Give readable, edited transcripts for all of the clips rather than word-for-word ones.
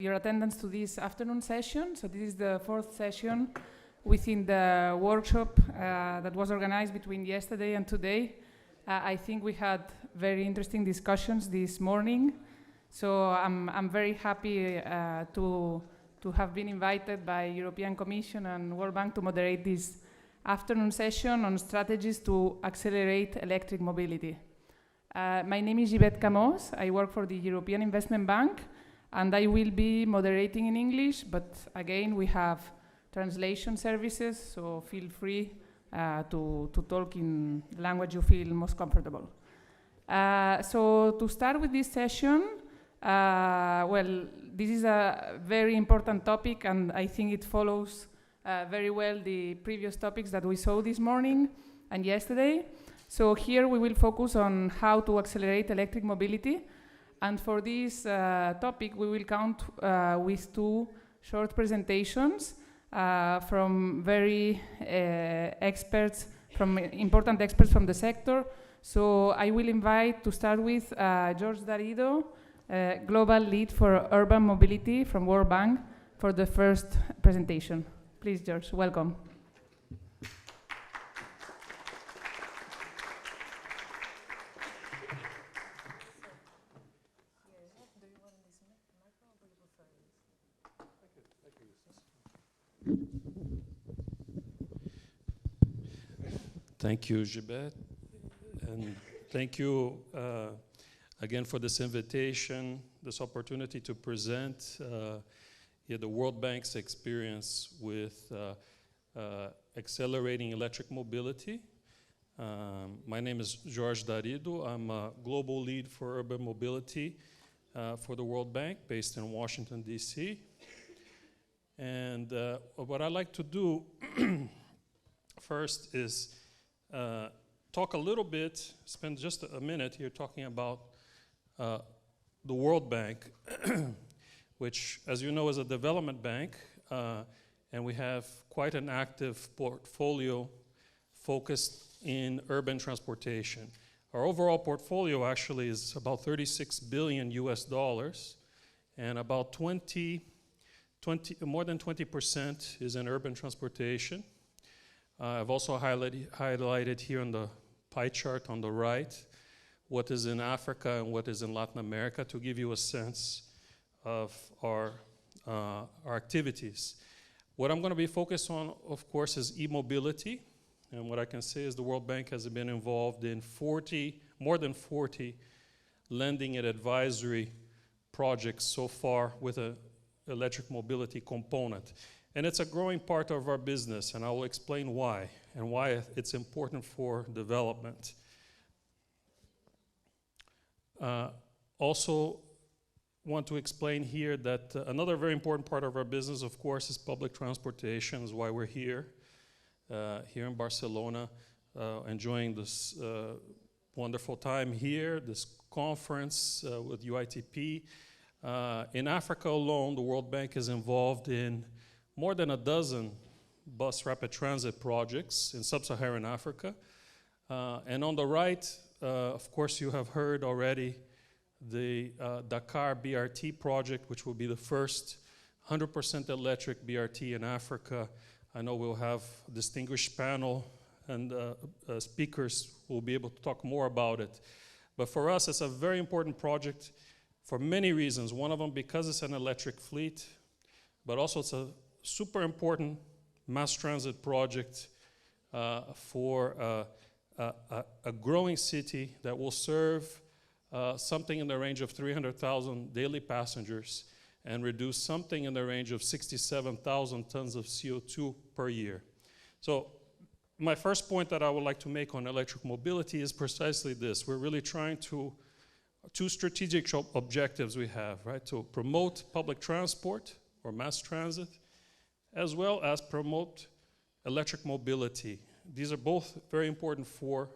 your attendance to this afternoon session. So this is the fourth session within the workshop that was organized between yesterday and today. I think we had very interesting discussions this morning. So I'm very happy to have been invited by European Commission and World Bank to moderate this afternoon session on strategies to accelerate electric mobility. My name is Yvette Camos. I work for the European Investment Bank, and I will be moderating in English, but again, we have translation services, so feel free to talk in the language you feel most comfortable. So to start with this session, well, this is a very important topic, and I think it follows very well the previous topics that we saw this morning and yesterday. So here we will focus on how to accelerate electric mobility. And for this topic, we will count with two short presentations from very important experts from the sector. So I will invite to start with George Darido, Global Lead for Urban Mobility from World Bank, for the first presentation. Please, George, welcome. Thank you, Gibet, and thank you again for this invitation, this opportunity to present the World Bank's experience with accelerating electric mobility. My name is Jorge Darido. I'm a global lead for urban mobility for the World Bank, based in Washington, D.C. And what I'd like to do first is talk a little bit, spend just a minute here talking about the World Bank, which, as you know, is a development bank, and we have quite an active portfolio focused in urban transportation. Our overall portfolio actually is about $36 billion US, and about more than 20% is in urban transportation. I've also highlighted here on the pie chart on the right what is in Africa and what is in Latin America to give you a sense of our activities. What I'm going to be focused on, of course, is e-mobility. And what I can say is the World Bank has been involved in more than 40 lending and advisory projects so far with an electric mobility component. And it's a growing part of our business, and I will explain why, and why it's important for development. Also want to explain here that another very important part of our business, of course, is public transportation, is why we're here in Barcelona, enjoying this wonderful time here, this conference with UITP. In Africa alone, the World Bank is involved in more than a dozen bus rapid transit projects in sub-Saharan Africa. And on the right, of course, you have heard already the Dakar BRT project, which will be the first 100% electric BRT in Africa. I know we'll have a distinguished panel and speakers who will be able to talk more about it. But for us, it's a very important project for many reasons. One of them, because it's an electric fleet, but also it's a super important mass transit project for a growing city that will serve something in the range of 300,000 daily passengers and reduce something in the range of 67,000 tons of CO2 per year. So my first point that I would like to make on electric mobility is precisely this. We're really trying to, two strategic objectives we have, right? To promote public transport or mass transit, as well as promote electric mobility. These are both very important for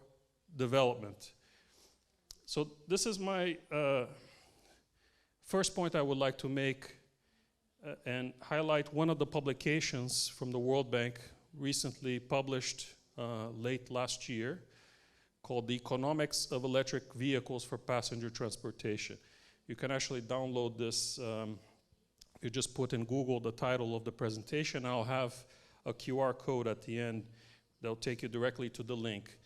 development. So this is my first point I would like to make and highlight one of the publications from the World Bank recently published late last year, called The Economics of Electric Vehicles for Passenger Transportation. You can actually download this you just put in Google the title of the presentation. I'll have a QR code at the end that'll take you directly to the link.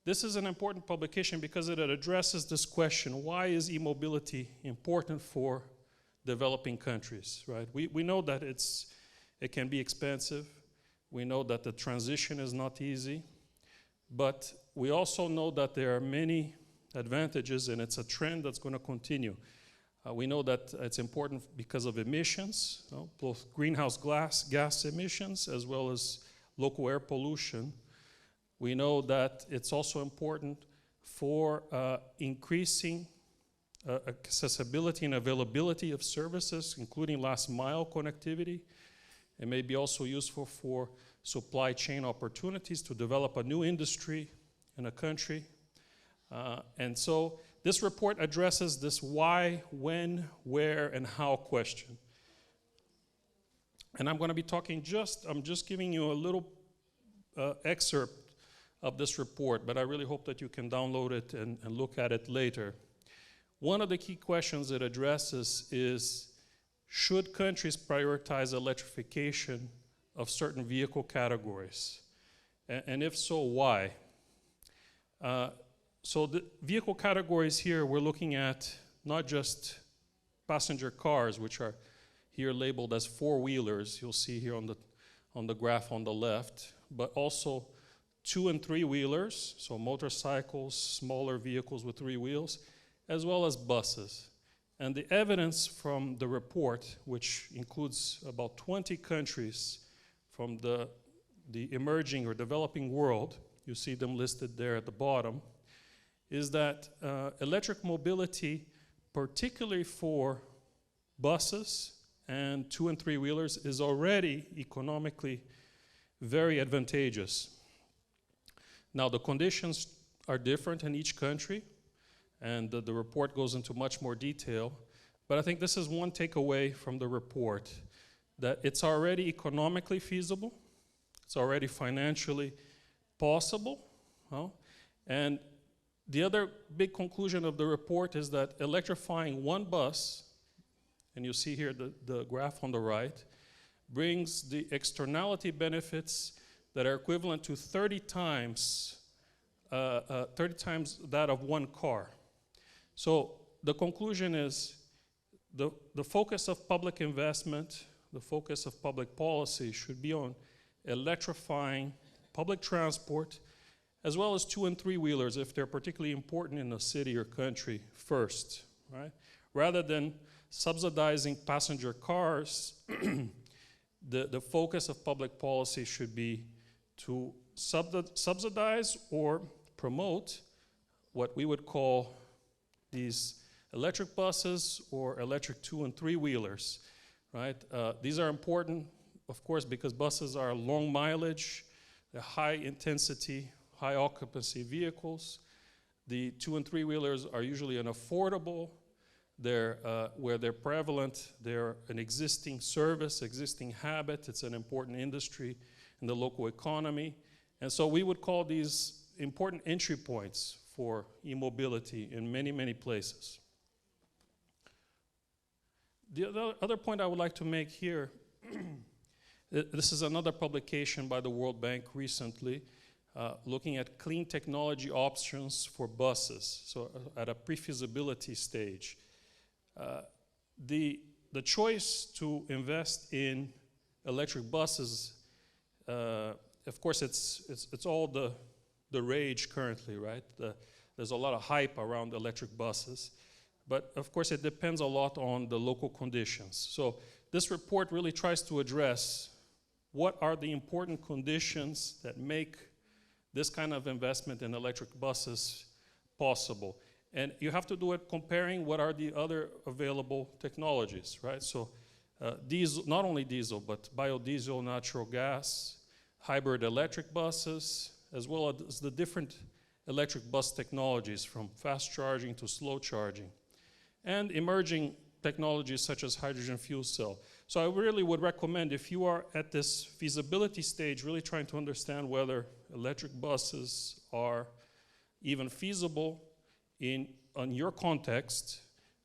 This is an important publication because it addresses this question: why is e-mobility important for developing countries, right? We know that it can be expensive. We know that the transition is not easy. But we also know that there are many advantages, and it's a trend that's going to continue. We know that it's important because of emissions, both greenhouse gas emissions as well as local air pollution. We know that it's also important for increasing accessibility and availability of services, including last mile connectivity. It may be also useful for supply chain opportunities to develop a new industry in a country. And so this report addresses this why, when, where, and how question. And I'm going to be talking I'm just giving you a little excerpt of this report, but I really hope that you can download it and look at it later. One of the key questions it addresses is, should countries prioritize electrification of certain vehicle categories? And if so, why? So the vehicle categories here, we're looking at not just passenger cars, which are here labeled as four-wheelers, you'll see here on the graph on the left, but also 2- and 3-wheelers, so motorcycles, smaller vehicles with 3 wheels, as well as buses. And the evidence from the report, which includes about 20 countries from the emerging or developing world, you see them listed there at the bottom, is that electric mobility, particularly for buses and 2- and 3-wheelers, is already economically very advantageous. Now, the conditions are different in each country, and the report goes into much more detail, but I think this is one takeaway from the report, that it's already economically feasible, it's already financially possible, and the other big conclusion of the report is that electrifying one bus, and you see here the graph on the right, brings the externality benefits that are equivalent to 30 times that of one car. So the conclusion is the focus of public investment, the focus of public policy should be on electrifying public transport, as well as 2- and 3-wheelers if they're particularly important in a city or country first, right? Rather than subsidizing passenger cars, the focus of public policy should be to subsidize or promote what we would call these electric buses or electric 2- and 3-wheelers, right? These are important, of course, because buses are long mileage, they're high intensity, high occupancy vehicles. The 2- and 3-wheelers are usually unaffordable. Where they're prevalent, they're an existing service, existing habit. It's an important industry in the local economy. And so we would call these important entry points for e-mobility in many, many places. The other point I would like to make here, this is another publication by the World Bank recently, looking at clean technology options for buses, so at a pre-feasibility stage. The choice to invest in electric buses, of course, it's all the rage currently, right? There's a lot of hype around electric buses, but of course it depends a lot on the local conditions. So this report really tries to address what are the important conditions that make this kind of investment in electric buses possible. And you have to do it comparing what are the other available technologies, right? So diesel, not only diesel, but biodiesel, natural gas, hybrid electric buses, as well as the different electric bus technologies from fast charging to slow charging, and emerging technologies such as hydrogen fuel cell. So I really would recommend, if you are at this feasibility stage, really trying to understand whether electric buses are even feasible on your context,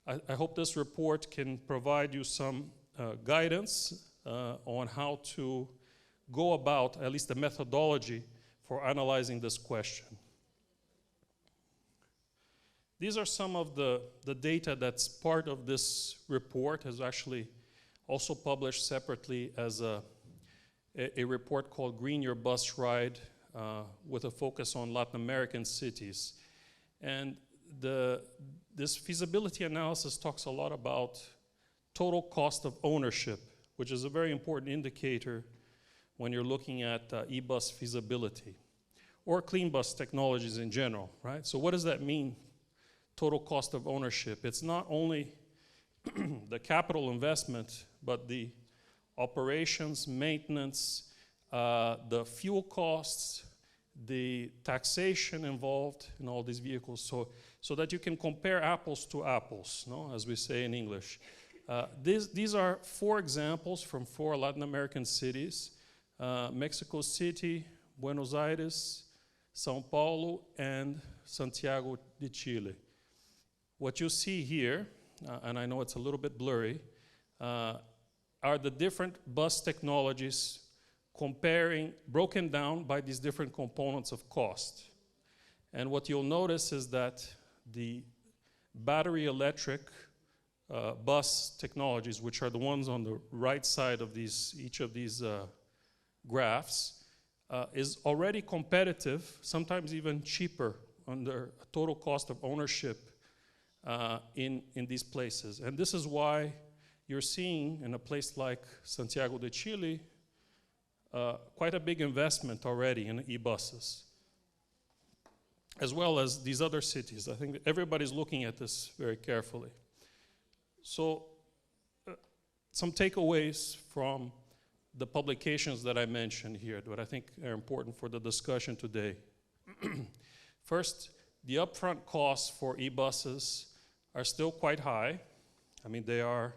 I hope this report can provide you some guidance on how to go about, at least the methodology for analyzing this question. These are some of the data that's part of this report. Is actually also published separately as a report called Green Your Bus Ride, with a focus on Latin American cities. And this feasibility analysis talks a lot about total cost of ownership, which is a very important indicator when you're looking at e-bus feasibility, or clean bus technologies in general, right? So what does that mean, total cost of ownership? It's not only the capital investment, but the operations, maintenance, the fuel costs, the taxation involved in all these vehicles, so that you can compare apples to apples, no? As we say in English. These are 4 examples from 4 Latin American cities: Mexico City, Buenos Aires, São Paulo, and Santiago de Chile. What you see here, and I know it's a little bit blurry, are the different bus technologies broken down by these different components of cost. And what you'll notice is that the battery electric bus technologies, which are the ones on the right side of each of these graphs, is already competitive, sometimes even cheaper under a total cost of ownership in these places. And this is why you're seeing in a place like Santiago de Chile quite a big investment already in e-buses, as well as these other cities. I think that everybody's looking at this very carefully. So some takeaways from the publications that I mentioned here that I think are important for the discussion today. First, the upfront costs for e-buses are still quite high. I mean, they are,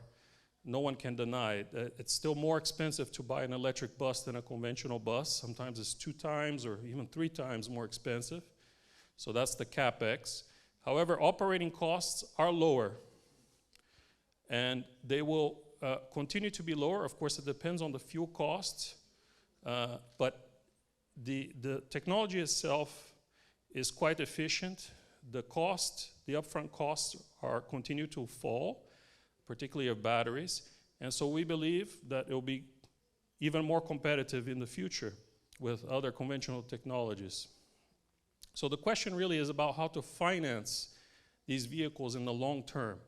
no one can deny it. It's still more expensive to buy an electric bus than a conventional bus. Sometimes it's 2 times or even 3 times more expensive. So that's the CapEx. However, operating costs are lower, and they will continue to be lower. Of course, it depends on the fuel costs, but the technology itself is quite efficient. The upfront costs continue to fall, particularly of batteries, and so we believe that it will be even more competitive in the future with other conventional technologies. So the question really is about how to finance these vehicles in the long term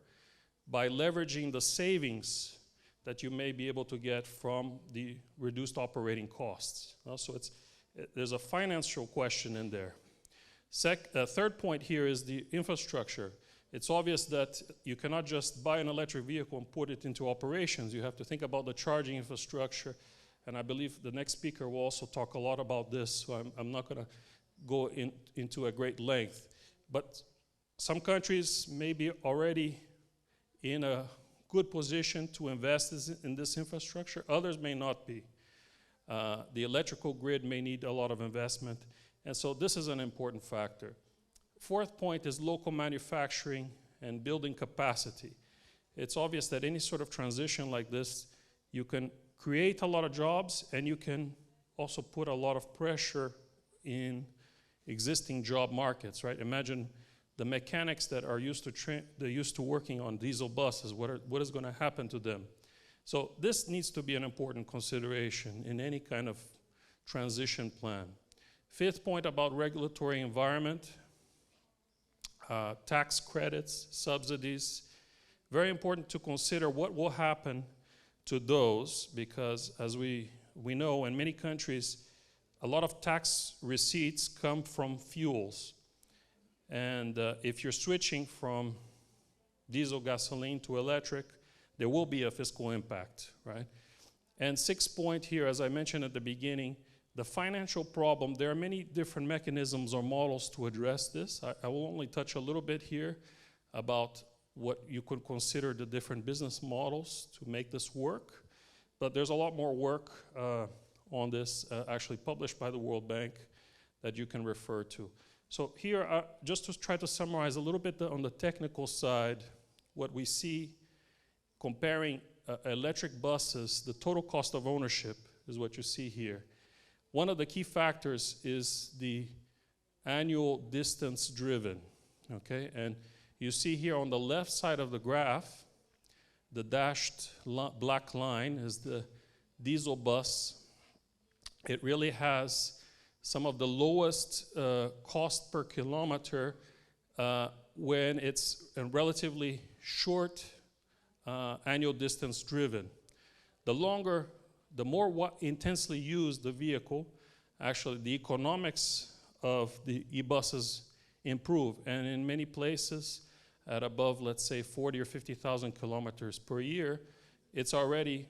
by leveraging the savings that you may be able to get from the reduced operating costs. So there's a financial question in there. Third point here is the infrastructure. It's obvious that you cannot just buy an electric vehicle and put it into operations. You have to think about the charging infrastructure, and I believe the next speaker will also talk a lot about this, so I'm not going to go into a great length. But some countries may be already in a good position to invest in this infrastructure. Others may not be. The electrical grid may need a lot of investment, and so this is an important factor. Fourth point is local manufacturing and building capacity. It's obvious that any sort of transition like this, you can create a lot of jobs, and you can also put a lot of pressure in existing job markets, right? Imagine the mechanics that are used to working on diesel buses. What is going to happen to them? So this needs to be an important consideration in any kind of transition plan. Fifth point about regulatory environment, tax credits, subsidies. Very important to consider what will happen to those, because as we know, in many countries, a lot of tax receipts come from fuels. And if you're switching from diesel gasoline to electric, there will be a fiscal impact, right? And sixth point here, as I mentioned at the beginning, the financial problem. There are many different mechanisms or models to address this. I will only touch a little bit here about what you could consider the different business models to make this work. But there's a lot more work on this, actually published by the World Bank, that you can refer to. So here, just to try to summarize a little bit on the technical side, what we see comparing electric buses, the total cost of ownership is what you see here. One of the key factors is the annual distance driven, okay? And you see here on the left side of the graph, the dashed black line is the diesel bus. It really has some of the lowest cost per kilometer when it's a relatively short annual distance driven. The more intensely used the vehicle, actually the economics of the e-buses improve. And in many places, at above, let's say, 40 or 50,000 kilometers per year, it's already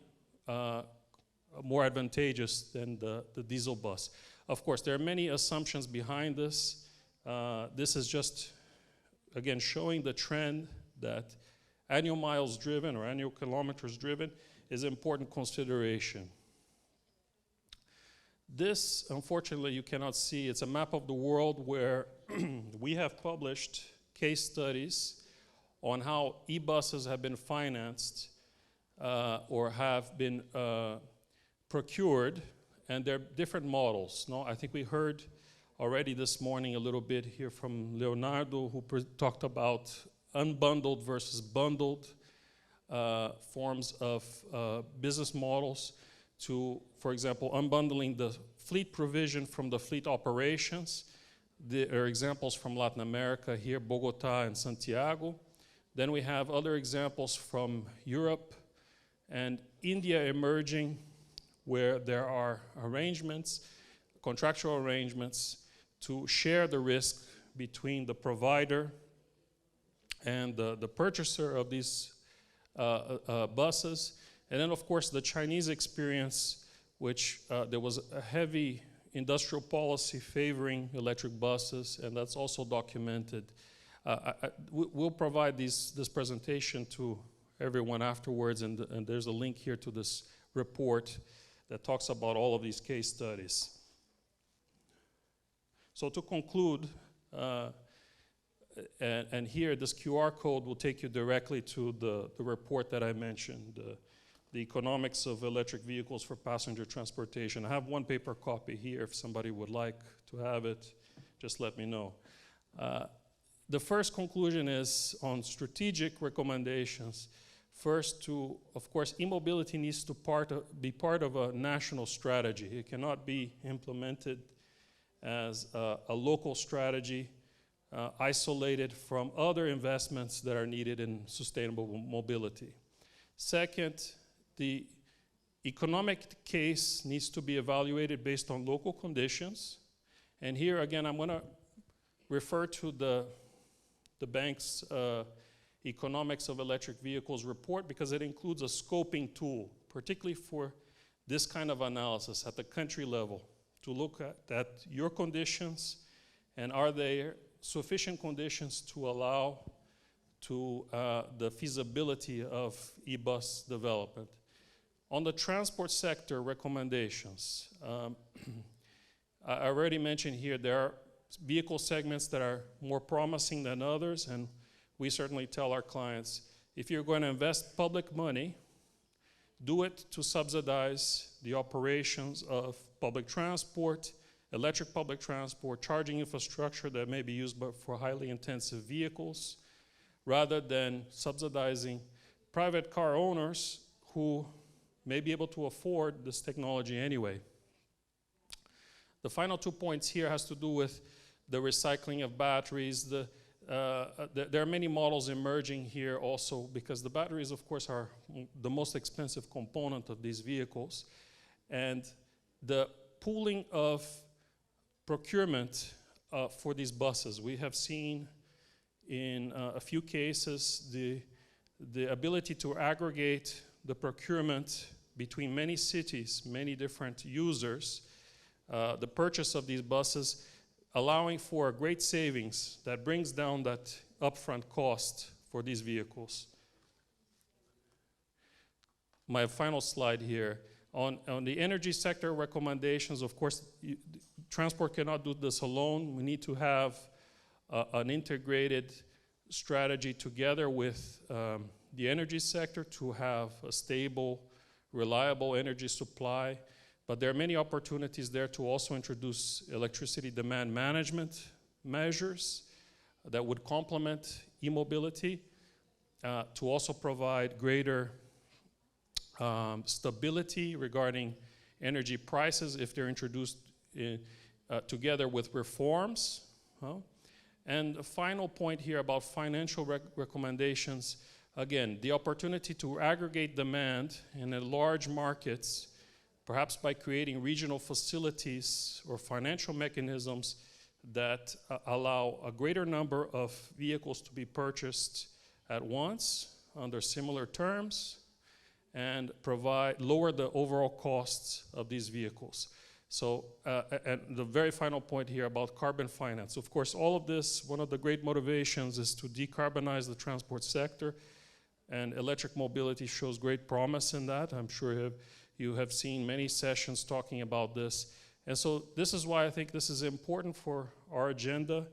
more advantageous than the diesel bus. Of course, there are many assumptions behind this. This is just, again, showing the trend that annual miles driven or annual kilometers driven is an important consideration. This, unfortunately, you cannot see. It's a map of the world where we have published case studies on how e-buses have been financed or have been procured, and there are different models. No, I think we heard already this morning a little bit here from Leonardo, who talked about unbundled versus bundled forms of business models to, for example, unbundling the fleet provision from the fleet operations. There are examples from Latin America here, Bogota and Santiago. Then we have other examples from Europe and India emerging, where there are arrangements, contractual arrangements, to share the risk between the provider and the purchaser of these buses. And then, of course, the Chinese experience, which there was a heavy industrial policy favoring electric buses, and that's also documented. We'll provide this presentation to everyone afterwards, and there's a link here to this report that talks about all of these case studies. So to conclude, and here this QR code will take you directly to the report that I mentioned, the economics of electric vehicles for passenger transportation. I have one paper copy here. If somebody would like to have it, just let me know. The first conclusion is on strategic recommendations. First, of course, e-mobility needs to be part of a national strategy. It cannot be implemented as a local strategy, isolated from other investments that are needed in sustainable mobility. Second, the economic case needs to be evaluated based on local conditions. And here, again, I'm going to refer to the bank's Economics of Electric Vehicles report, because it includes a scoping tool, particularly for this kind of analysis at the country level, to look at your conditions and are there sufficient conditions to allow to the feasibility of e-bus development. On the transport sector recommendations, I already mentioned here there are vehicle segments that are more promising than others, and we certainly tell our clients, if you're going to invest public money, do it to subsidize the operations of public transport, electric public transport, charging infrastructure that may be used for highly intensive vehicles, rather than subsidizing private car owners who may be able to afford this technology anyway. The final 2 points here has to do with the recycling of batteries. There are many models emerging here also, because the batteries, of course, are the most expensive component of these vehicles. And the pooling of procurement for these buses, we have seen in a few cases the ability to aggregate the procurement between many cities, many different users, the purchase of these buses, allowing for great savings that brings down that upfront cost for these vehicles. My final slide here. On the energy sector recommendations, of course, transport cannot do this alone. We need to have an integrated strategy together with the energy sector to have a stable, reliable energy supply, but there are many opportunities there to also introduce electricity demand management measures that would complement e-mobility, to also provide greater stability regarding energy prices if they're introduced together with reforms. And a final point here about financial recommendations. Again, the opportunity to aggregate demand in large markets, perhaps by creating regional facilities or financial mechanisms that allow a greater number of vehicles to be purchased at once under similar terms and lower the overall costs of these vehicles. So, and the very final point here about carbon finance. Of course, all of this, one of the great motivations is to decarbonize the transport sector, and electric mobility shows great promise in that. I'm sure you have seen many sessions talking about this. And so this is why I think this is important for our agenda,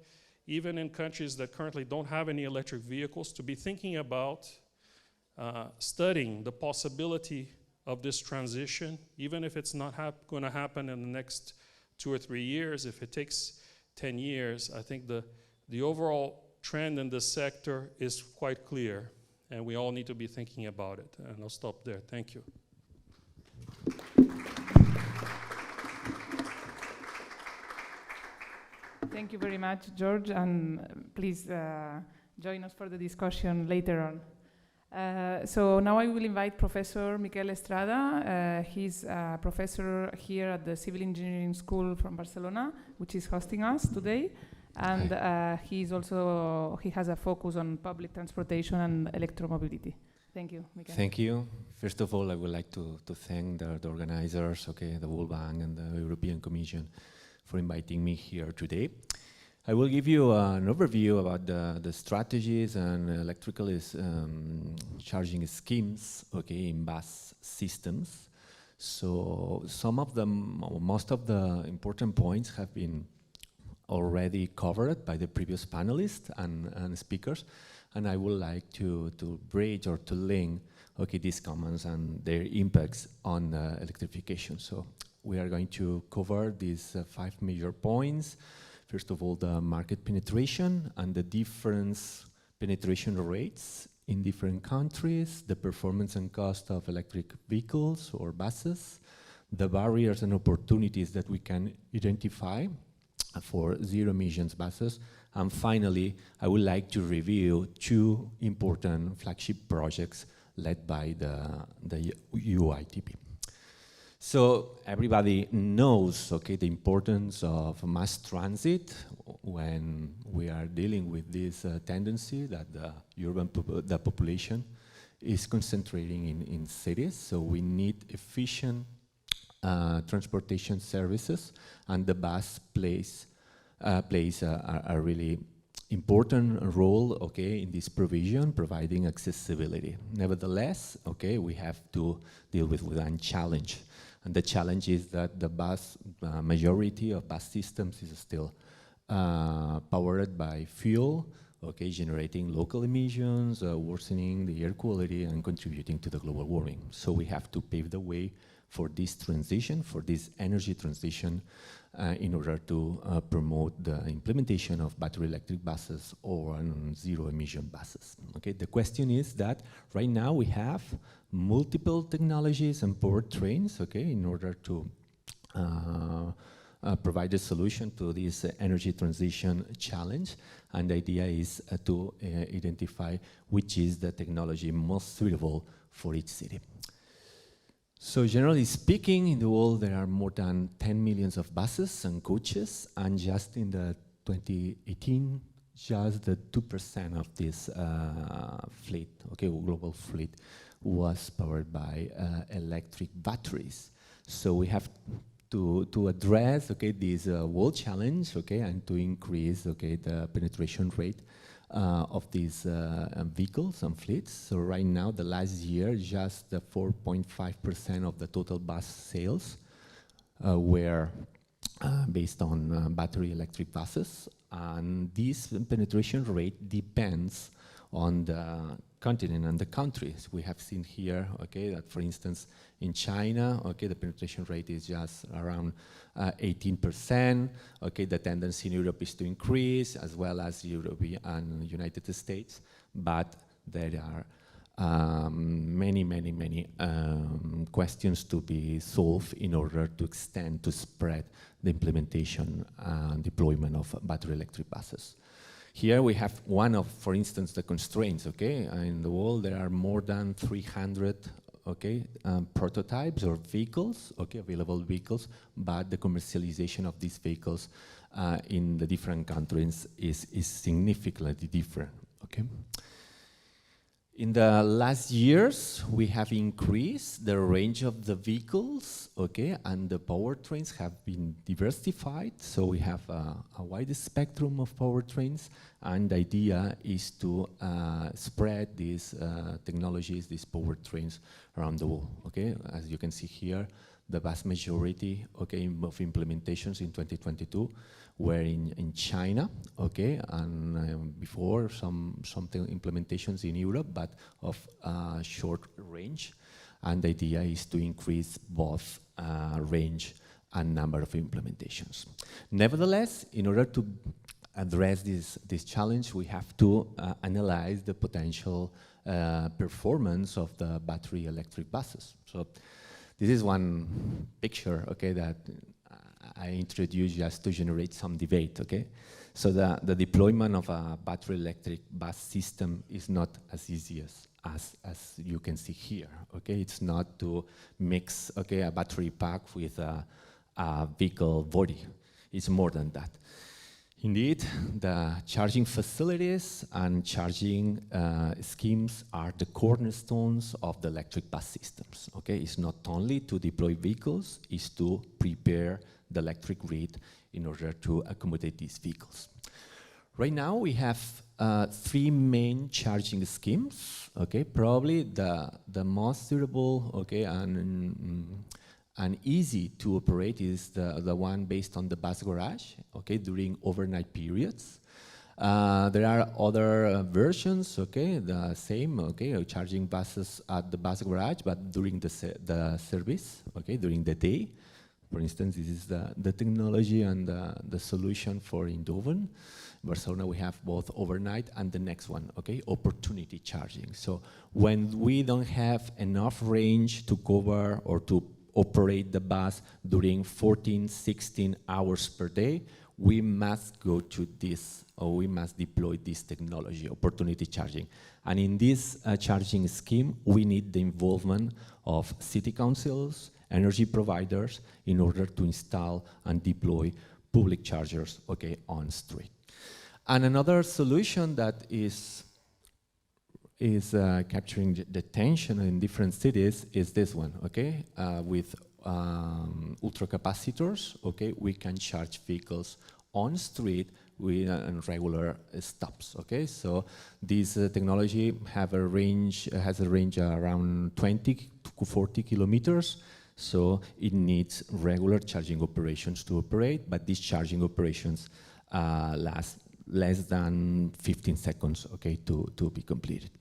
even in countries that currently don't have any electric vehicles, to be thinking about studying the possibility of this transition, even if it's not going to happen in the next 2 or 3 years. If it takes 10 years, I think the overall trend in this sector is quite clear, and we all need to be thinking about it. And I'll stop there. Thank you. Thank you very much, George, and please join us for the discussion later on. So now I will invite Professor Miquel Estrada. He's a professor here at the Civil Engineering School from Barcelona, which is hosting us today. And he has a focus on public transportation and electromobility. Thank you, Miquel. Thank you. First of all, I would like to thank the organizers, the World Bank and the European Commission for inviting me here today. I will give you an overview about the strategies and electrical charging schemes, in bus systems. So most of the important points have been already covered by the previous panelists and speakers, and I would like to bridge or to link these comments and their impacts on electrification. So we are going to cover these 5 major points. First of all, the market penetration and the different penetration rates in different countries, the performance and cost of electric vehicles or buses, the barriers and opportunities that we can identify for zero emissions buses, and finally, I would like to review 2 important flagship projects led by the UITP. So everybody knows, the importance of mass transit when we are dealing with this tendency that the population is concentrating in cities. So we need efficient transportation services, and the bus plays a really important role, in this provision, providing accessibility. Nevertheless, we have to deal with one challenge. And the challenge is that the majority of bus systems is still powered by fuel, generating local emissions, worsening the air quality and contributing to the global warming. So we have to pave the way for this transition, for this energy transition, in order to promote the implementation of battery electric buses or zero emission buses. The question is that right now we have multiple technologies and powertrains, in order to provide a solution to this energy transition challenge. And the idea is to identify which is the technology most suitable for each city. So generally speaking, in the world there are more than 10 million of buses and coaches, and just in the 2018, just the 2% of this fleet, global fleet, was powered by electric batteries. So we have to address this world challenge, and to increase the penetration rate of these vehicles and fleets. So right now, the last year, just 4.5% of the total bus sales were based on battery electric buses. And this penetration rate depends on the continent and the countries. We have seen here, okay, that for instance, in China, okay, the penetration rate is just around 18%. Okay, the tendency in Europe is to increase, as well as Europe and United States, but there are many questions to be solved in order to extend, to spread the implementation and deployment of battery electric buses. Here we have one of, for instance, the constraints, okay? In the world there are more than 300, okay, prototypes or vehicles, okay, available vehicles, but the commercialization of these vehicles in the different countries is significantly different, okay? In the last years, we have increased the range of the vehicles, okay, and the powertrains have been diversified, so we have a wide spectrum of powertrains, and the idea is to spread these technologies, these powertrains around the world, okay? As you can see here, the vast majority, okay, of implementations in 2022 were in China, okay, and before some implementations in Europe, but of short range. And the idea is to increase both range and number of implementations. Nevertheless, in order to address this challenge, we have to analyze the potential performance of the battery electric buses. So this is one picture, okay, that I introduced just to generate some debate, okay? So the deployment of a battery electric bus system is not as easy as you can see here, okay? It's not to mix, okay, a battery pack with a vehicle body. It's more than that. Indeed, the charging facilities and charging schemes are the cornerstones of the electric bus systems, okay? It's not only to deploy vehicles, it's to prepare the electric grid in order to accommodate these vehicles. Right now, we have 3 main charging schemes, okay? Probably the most suitable, okay, and easy to operate is the one based on the bus garage, okay, during overnight periods. There are other versions, okay, the same, okay, charging buses at the bus garage, but during the service, okay, during the day. For instance, this is the technology and the solution for Eindhoven. In Barcelona, we have both overnight and the next one, okay, opportunity charging. So when we don't have enough range to cover or to operate the bus during 14, 16 hours per day, we must go to this, or we must deploy this technology, opportunity charging. And in this charging scheme, we need the involvement of city councils, energy providers, in order to install and deploy public chargers, okay, on street. And another solution that is capturing the attention in different cities is this one, okay? With ultra capacitors, okay, we can charge vehicles on street with regular stops, okay? So this technology has a range around 20 to 40 kilometers. So it needs regular charging operations to operate, but these charging operations last less than 15 seconds, okay, to be completed.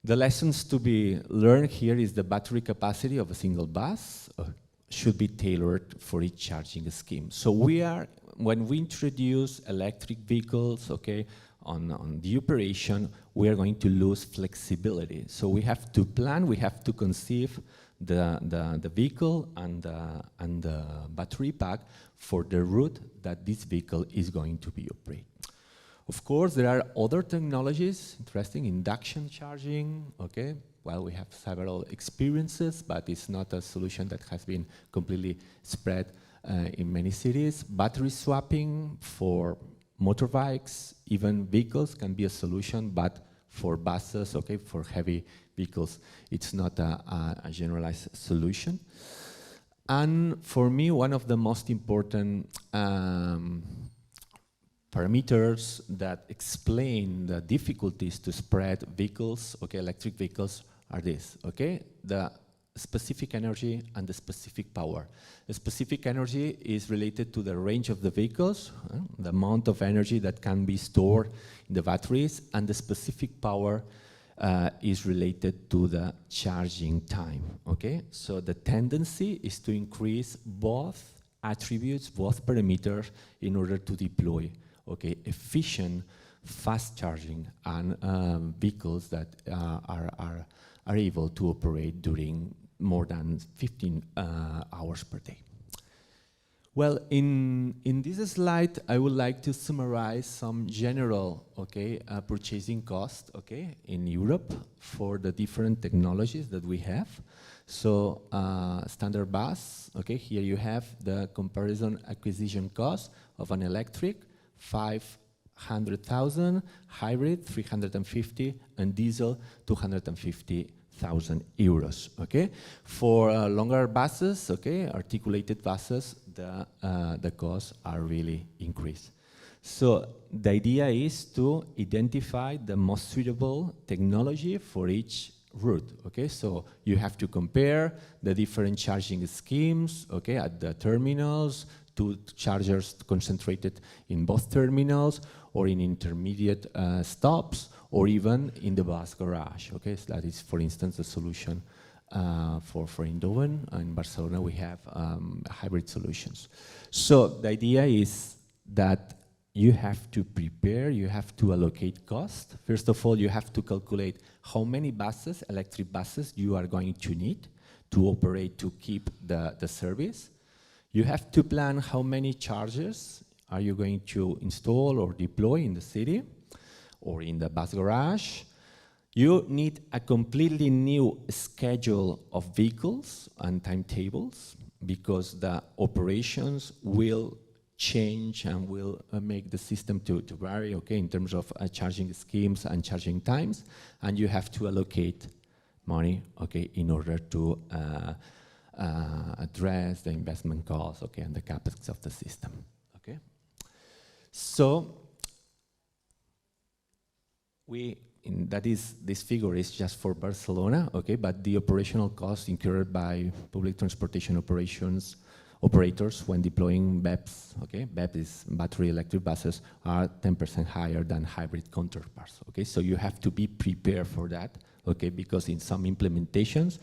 The lessons to be learned here is the battery capacity of a single bus should be tailored for each charging scheme. So when we introduce electric vehicles, okay, on the operation, we are going to lose flexibility. So we have to plan, we have to conceive the vehicle and the battery pack for the route that this vehicle is going to be operated. Of course, there are other technologies, interesting, induction charging, okay? Well, we have several experiences, but it's not a solution that has been completely spread in many cities. Battery swapping for motorbikes, even vehicles can be a solution, but for buses, okay, for heavy vehicles, it's not a generalized solution. And for me, one of the most important parameters that explain the difficulties to spread vehicles, okay, electric vehicles, are this, okay? The specific energy and the specific power. The specific energy is related to the range of the vehicles, the amount of energy that can be stored in the batteries, and the specific power is related to the charging time, okay? So the tendency is to increase both attributes, both parameters, in order to deploy, okay, efficient, fast charging and vehicles that are able to operate during more than 15 hours per day. Well, in this slide, I would like to summarize some general, okay, purchasing cost, okay, in Europe for the different technologies that we have. So standard bus, okay, here you have the comparison acquisition cost of an electric, 500,000, hybrid, 350, and diesel, 250,000 euros, okay? For longer buses, okay, articulated buses, the costs are really increased. So the idea is to identify the most suitable technology for each route, okay? So you have to compare the different charging schemes, okay, at the terminals, two chargers concentrated in both terminals, or in intermediate stops, or even in the bus garage, okay? So that is, for instance, the solution for Eindhoven. In Barcelona, we have hybrid solutions. So the idea is that you have to prepare, you have to allocate cost. First of all, you have to calculate how many buses, electric buses, you are going to need to operate, to keep the service. You have to plan how many chargers are you going to install or deploy in the city or in the bus garage. You need a completely new schedule of vehicles and timetables, because the operations will change and will make the system to vary, okay, in terms of charging schemes and charging times, and you have to allocate money, okay, in order to address the investment costs, okay, and the capex of the system, okay. So this figure is just for Barcelona, okay, but the operational costs incurred by public transportation operators when deploying BEVs, okay, BEV is battery electric buses, are 10% higher than hybrid counterparts, okay, so you have to be prepared for that, okay, because in some implementations,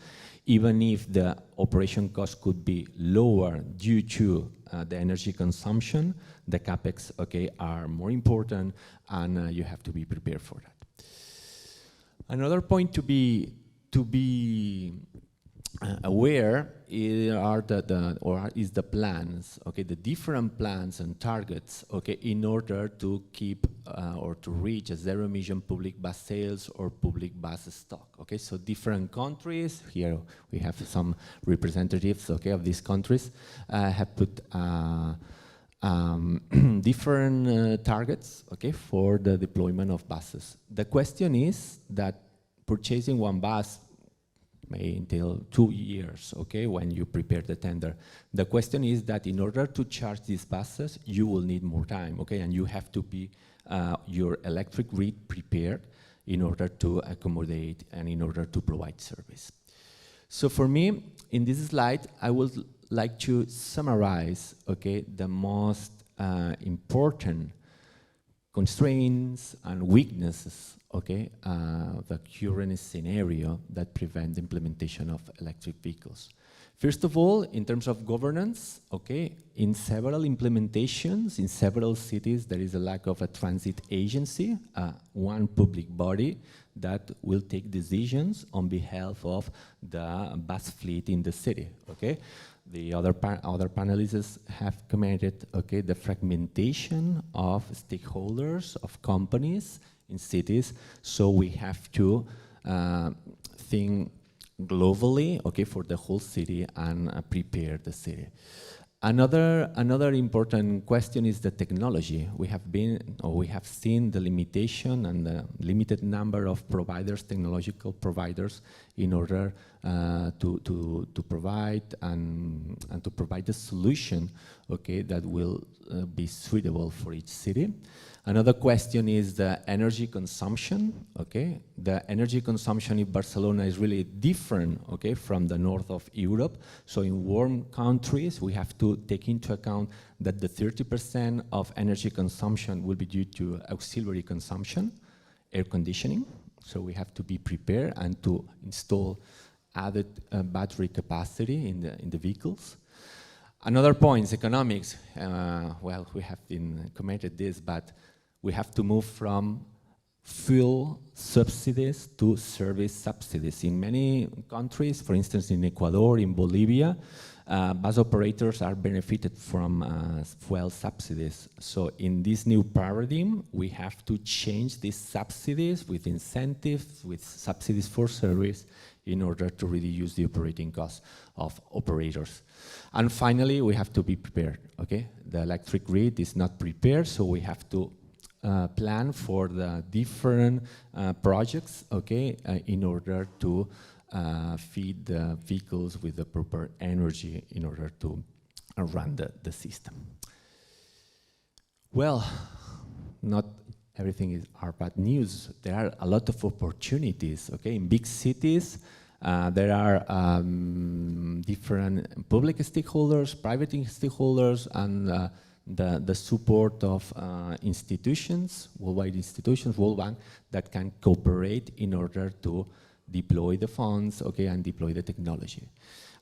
even if the operation cost could be lower due to the energy consumption, the capex, okay, are more important, and you have to be prepared for that. Another point to be aware is the plans, okay, the different plans and targets, okay, in order to keep or to reach a zero-emission public bus sales or public bus stock, okay. So different countries, here we have some representatives, okay, of these countries, have put different targets, okay, for the deployment of buses. The question is that purchasing one bus may entail 2 years, okay, when you prepare the tender. The question is that in order to charge these buses, you will need more time, okay, and you have to be your electric grid prepared in order to accommodate and in order to provide service. So for me, in this slide, I would like to summarize, okay, the most important constraints and weaknesses, okay, the current scenario that prevent the implementation of electric vehicles. First of all, in terms of governance, okay, in several implementations, in several cities, there is a lack of a transit agency, one public body that will take decisions on behalf of the bus fleet in the city, okay? The other panelists have commented, okay, the fragmentation of stakeholders, of companies in cities, so we have to think globally, okay, for the whole city and prepare the city. Another important question is the technology. We have seen the limitation and the limited number of providers, technological providers, in order to provide and to provide a solution, okay, that will be suitable for each city. Another question is the energy consumption, okay? The energy consumption in Barcelona is really different, okay, from the north of Europe. So in warm countries, we have to take into account that the 30% of energy consumption will be due to auxiliary consumption, air conditioning. So we have to be prepared and to install added battery capacity in the vehicles. Another point is economics. Well, we have been commented this, but we have to move from fuel subsidies to service subsidies. In many countries, for instance, in Ecuador, in Bolivia, bus operators are benefited from fuel subsidies. So in this new paradigm, we have to change these subsidies with incentives, with subsidies for service, in order to reduce the operating costs of operators. And finally, we have to be prepared, okay? The electric grid is not prepared, so we have to plan for the different projects, okay, in order to feed the vehicles with the proper energy in order to run the system. Well, not everything are bad news. There are a lot of opportunities, okay? In big cities, there are different public stakeholders, private stakeholders, and the support of institutions, worldwide institutions, World Bank, that can cooperate in order to deploy the funds, okay, and deploy the technology.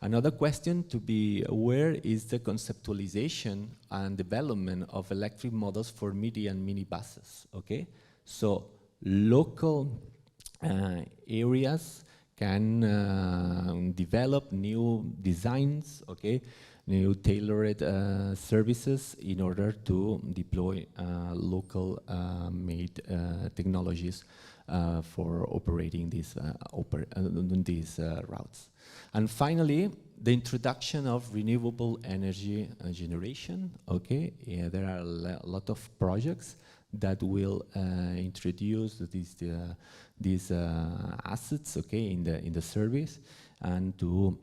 Another question to be aware is the conceptualization and development of electric models for midi and mini buses, okay? So local areas can develop new designs, okay, new tailored services in order to deploy local made technologies for operating these routes. And finally, the introduction of renewable energy generation, okay? Yeah, there are a lot of projects that will introduce these assets, okay, in the service, and to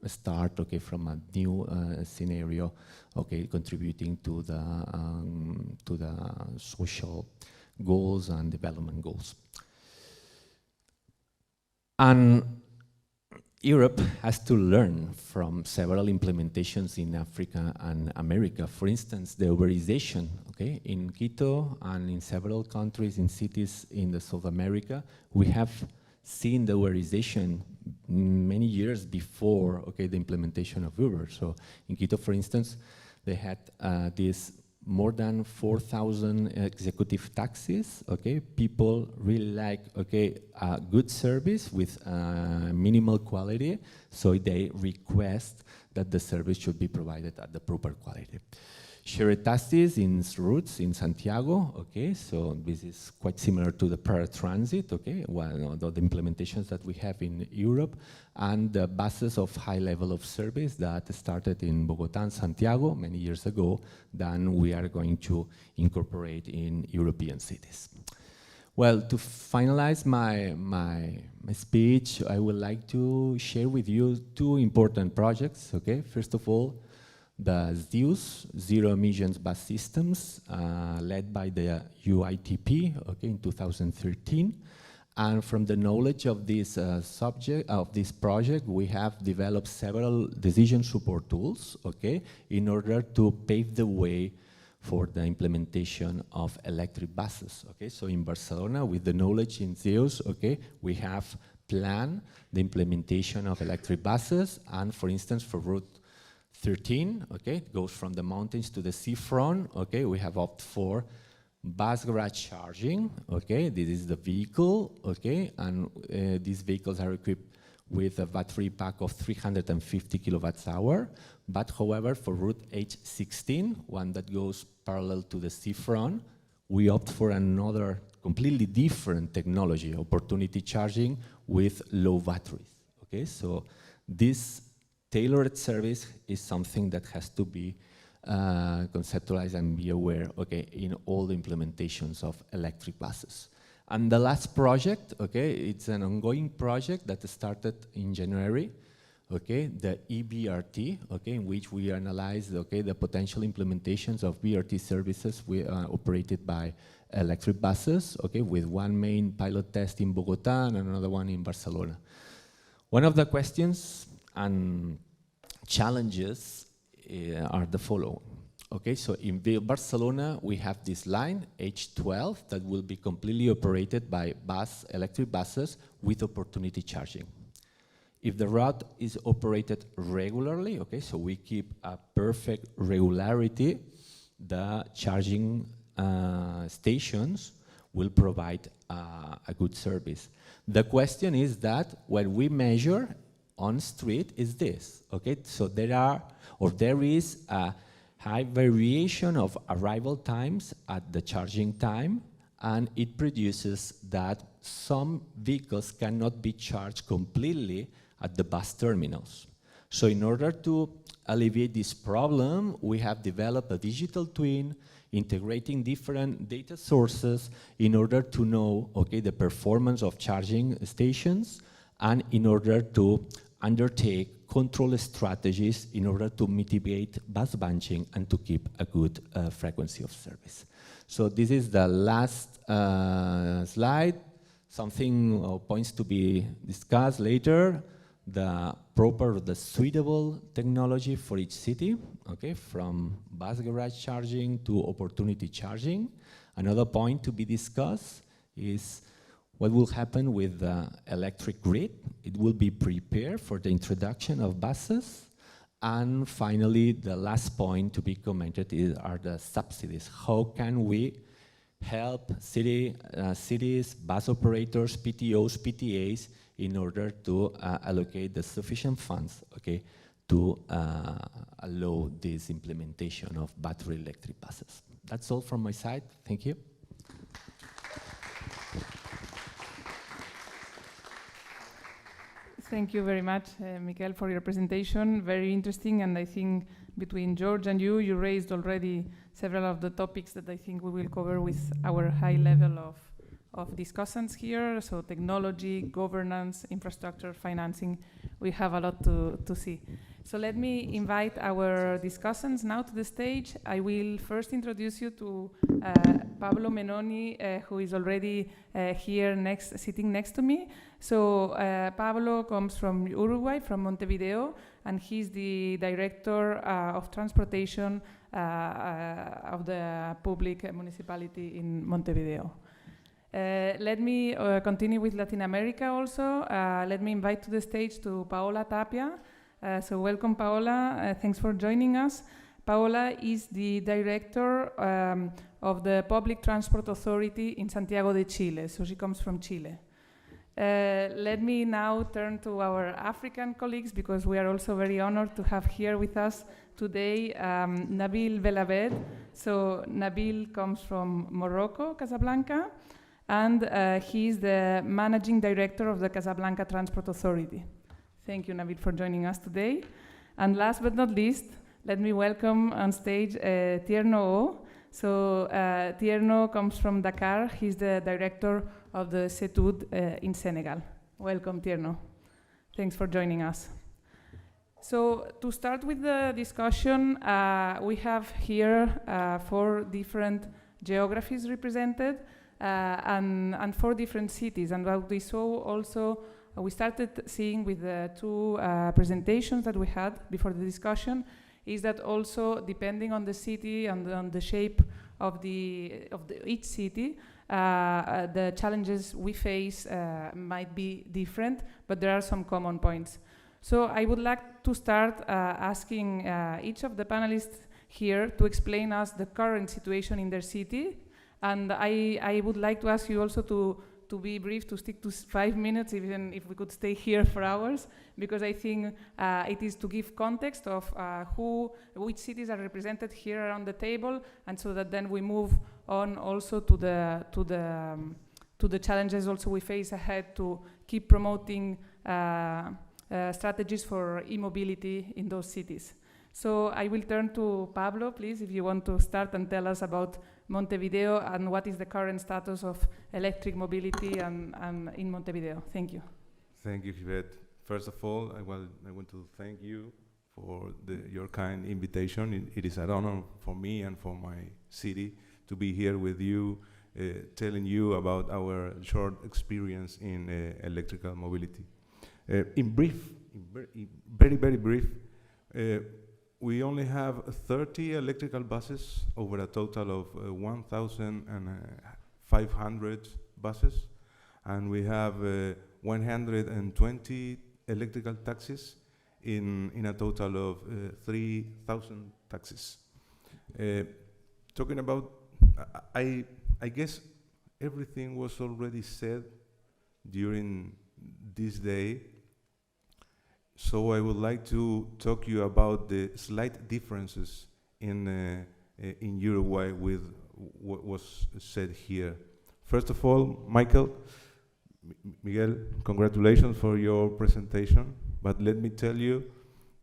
start, okay, from a new scenario, okay, contributing to the social goals and development goals. And Europe has to learn from several implementations in Africa and America. For instance, the Uberization, okay, in Quito and in several countries, in cities in the South America, we have seen the Uberization many years before, okay, the implementation of Uber. So in Quito, for instance, they had this more than 4,000 executive taxis, okay? People really like, okay, a good service with minimal quality, so they request that the service should be provided at the proper quality. Shared taxis in routes in Santiago, okay, so this is quite similar to the paratransit, okay, well, the implementations that we have in Europe, and the buses of high level of service that started in Bogotá and Santiago many years ago, then we are going to incorporate in European cities. Well, to finalize my speech, I would like to share with you two important projects, okay? First of all, the ZEUS, Zero Emissions Bus Systems, led by the UITP, okay, in 2013. And from the knowledge of this project, we have developed several decision support tools, okay, in order to pave the way for the implementation of electric buses, okay? So in Barcelona, with the knowledge in ZEUS, okay, we have planned the implementation of electric buses, and for instance, for Route 13, okay, it goes from the mountains to the seafront, okay, we have opted for bus garage charging, okay, this is the vehicle, okay, and these vehicles are equipped with a battery pack of 350 kilowatts hour, but however, for Route H16, one that goes parallel to the seafront, we opt for another completely different technology, opportunity charging with low batteries, okay, so this tailored service is something that has to be conceptualized and be aware, okay, in all the implementations of electric buses. And the last project, okay, it's an ongoing project that started in January, okay, the eBRT, okay, in which we analyze, okay, the potential implementations of BRT services operated by electric buses, okay, with one main pilot test in Bogota and another one in Barcelona. One of the questions and challenges are the following. Okay, so in Barcelona, we have this line, H12, that will be completely operated by electric buses with opportunity charging. If the route is operated regularly, okay, so we keep a perfect regularity, the charging stations will provide a good service. The question is that when we measure on street is this, okay? So there is a high variation of arrival times at the charging time, and it produces that some vehicles cannot be charged completely at the bus terminals. So in order to alleviate this problem, we have developed a digital twin integrating different data sources in order to know, okay, the performance of charging stations, and in order to undertake control strategies in order to mitigate bus bunching and to keep a good frequency of service. So this is the last slide. Something points to be discussed later. The suitable technology for each city, okay, from bus garage charging to opportunity charging. Another point to be discussed is what will happen with the electric grid. It will be prepared for the introduction of buses. And finally, the last point to be commented are the subsidies. How can we help cities, bus operators, PTOs, PTAs, in order to allocate the sufficient funds, okay, to allow this implementation of battery electric buses. That's all from my side. Thank you. Thank you very much, Miquel, for your presentation. Very interesting, and I think between George and you raised already several of the topics that I think we will cover with our high level of discussants here. So technology, governance, infrastructure, financing, we have a lot to see. So let me invite our discussants now to the stage. I will first introduce you to Pablo Menoni, who is already here sitting next to me. So Pablo comes from Uruguay, from Montevideo, and he's the director of transportation of the public municipality in Montevideo. Let me continue with Latin America also. Let me invite to the stage to Paola Tapia. So welcome, Paola. Thanks for joining us. Paola is the director of the Public Transport Authority in Santiago de Chile. So she comes from Chile. Let me now turn to our African colleagues, because we are also very honored to have here with us today Nabil Belabed. So Nabil comes from Morocco, Casablanca, and he is the managing director of the Casablanca Transport Authority. Thank you, Nabil, for joining us today. And last but not least, let me welcome on stage Tierno O. So Tierno comes from Dakar. He's the director of the CETUD in Senegal. Welcome, Tierno. Thanks for joining us. So to start with the discussion, we have here 4 different geographies represented and 4 different cities. And what we saw also, we started seeing with the 2 presentations that we had before the discussion, is that also depending on the city and on the shape of each city, the challenges we face might be different, but there are some common points. So I would like to start asking each of the panelists here to explain us the current situation in their city, and I would like to ask you also to be brief, to stick to 5 minutes, even if we could stay here for hours, because I think it is to give context of which cities are represented here around the table, and so that then we move on also to the challenges also we face ahead to keep promoting strategies for e-mobility in those cities. So I will turn to Pablo, please, if you want to start and tell us about Montevideo and what is the current status of electric mobility in Montevideo. Thank you. Thank you, Yvette. First of all, I want to thank you for your kind invitation. It is an honor for me and for my city to be here with you, telling you about our short experience in electrical mobility. In very brief, we only have 30 electrical buses over a total of 1,500 buses, and we have 120 electrical taxis in a total of 3,000 taxis. Talking about, I guess everything was already said during this day, so I would like to talk to you about the slight differences in Uruguay with what was said here. First of all, Miguel, congratulations for your presentation, but let me tell you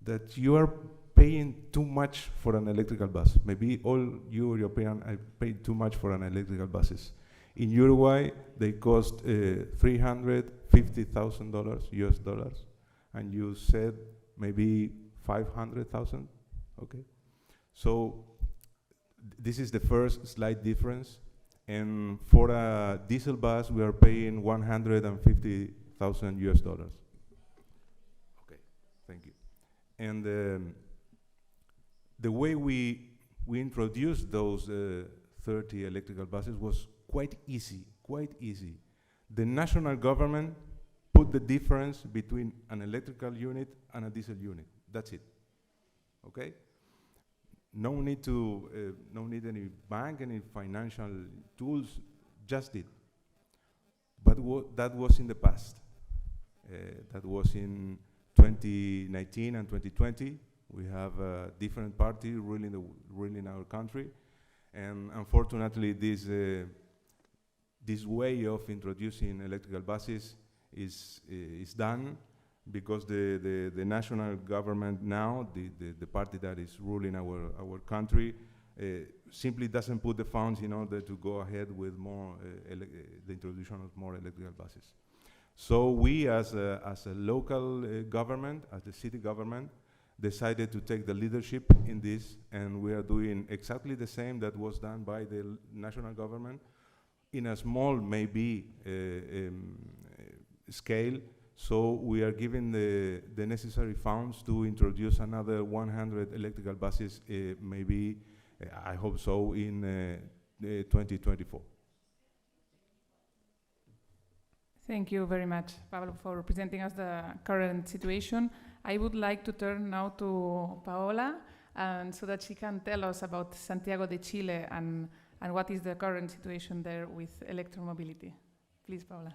that you are paying too much for an electrical bus. Maybe all you Europeans are paying too much for an electrical buses. In Uruguay, they cost $350,000 US dollars, and you said maybe 500,000, okay? So this is the first slight difference. And for a diesel bus, we are paying 150,000 US dollars. Okay, thank you. And the way we introduced those 30 electrical buses was quite easy. The national government put the difference between an electrical unit and a diesel unit. That's it, okay? No need any bank, any financial tools, just it. But that was in the past. That was in 2019 and 2020. We have a different party ruling our country, and unfortunately, this way of introducing electrical buses is done because the national government now, the party that is ruling our country, simply doesn't put the funds in order to go ahead with more the introduction of more electrical buses. So we, as a local government, as the city government, decided to take the leadership in this, and we are doing exactly the same that was done by the national government in a small, maybe, scale. So we are giving the necessary funds to introduce another 100 electrical buses, maybe, I hope so, in 2024. Thank you very much, Pablo, for presenting us the current situation. I would like to turn now to Paola, and so that she can tell us about Santiago de Chile and what is the current situation there with electromobility. Please, Paola.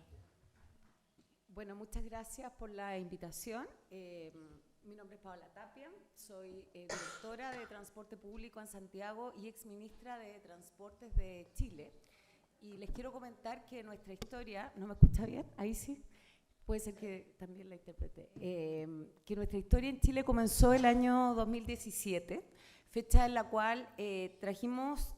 Bueno, muchas gracias por la invitación. Mi nombre es Paola Tapia, soy directora de Transporte Público en Santiago y exministra de Transportes de Chile. Y les quiero comentar que nuestra historia, ¿no me escucha bien? Ahí sí, puede ser que también la interprete. Que nuestra historia en Chile comenzó el año 2017, fecha en la cual llevamos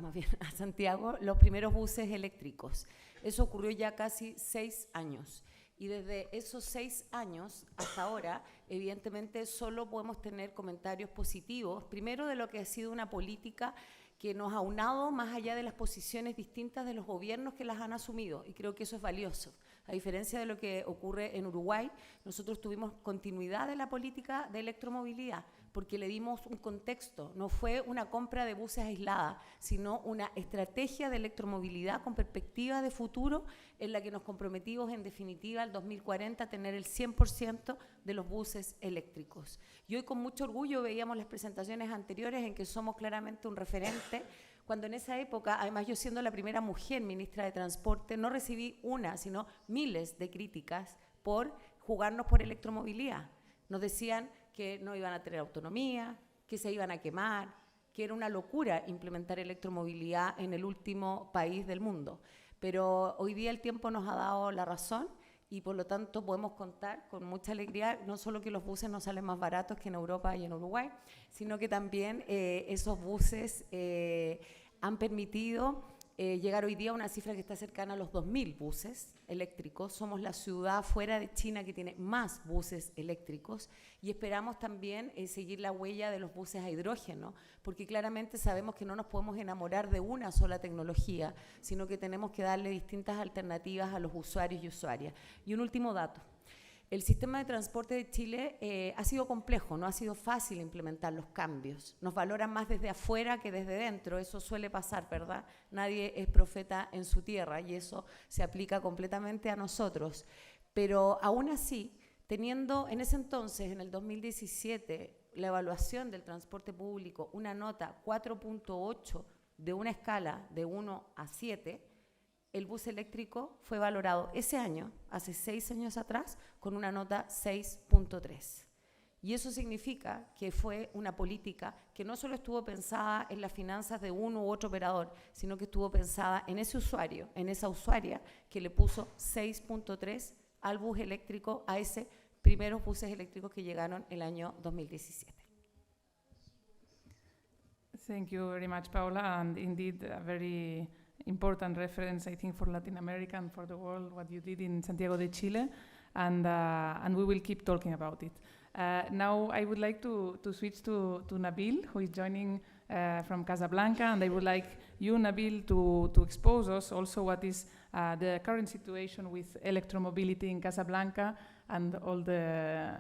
más bien a Santiago los primeros buses eléctricos. Eso ocurrió ya casi 6 años. Y desde esos 6 años hasta ahora, evidentemente, solo podemos tener comentarios positivos. Primero, de lo que ha sido una política que nos ha aunado más allá de las posiciones distintas de los gobiernos que las han asumido. Y creo que eso es valioso. A diferencia de lo que ocurre en Uruguay, nosotros tuvimos continuidad de la política de electromovilidad, porque le dimos un contexto. No fue una compra de buses aislada, sino una estrategia de electromovilidad con perspectiva de futuro en la que nos comprometimos en definitiva al 2040 a tener el 100% de los buses eléctricos. Y hoy con mucho orgullo veíamos las presentaciones anteriores en que somos claramente un referente, cuando en esa época, además yo siendo la primera mujer ministra de Transporte, no recibí una, sino miles de críticas por jugarnos por electromovilidad. Nos decían que no iban a tener autonomía, que se iban a quemar, que era una locura implementar electromovilidad en el último país del mundo. Pero hoy día el tiempo nos ha dado la razón y por lo tanto podemos contar con mucha alegría, no solo que los buses nos salen más baratos que en Europa y en Uruguay, sino que también esos buses han permitido llegar hoy día a una cifra que está cercana a los 2.000 buses eléctricos. Somos la ciudad fuera de China que tiene más buses eléctricos y esperamos también seguir la huella de los buses a hidrógeno, porque claramente sabemos que no nos podemos enamorar de una sola tecnología, sino que tenemos que darle distintas alternativas a los usuarios y usuarias. Y un último dato. El sistema de transporte de Chile ha sido complejo, no ha sido fácil implementar los cambios. Nos valoran más desde afuera que desde dentro, eso suele pasar, ¿verdad? Nadie es profeta en su tierra y eso se aplica completamente a nosotros. Pero aún así, teniendo en ese entonces, en el 2017, la evaluación del transporte público, una nota 4.8 de una escala de 1 a 7, el bus eléctrico fue valorado ese año, hace 6 años atrás, con una nota 6.3. Y eso significa que fue una política que no solo estuvo pensada en las finanzas de uno u otro operador, sino que estuvo pensada en ese usuario, en esa usuaria que le puso 6.3 al bus eléctrico, a ese primeros buses eléctricos que llegaron el año 2017. Thank you very much, Paula, and indeed a very important reference, I think, for Latin America and for the world, what you did in Santiago de Chile, and we will keep talking about it. Now I would like to switch to Nabil, who is joining from Casablanca, and I would like you, Nabil, to expose us also what is the current situation with electromobility in Casablanca and all the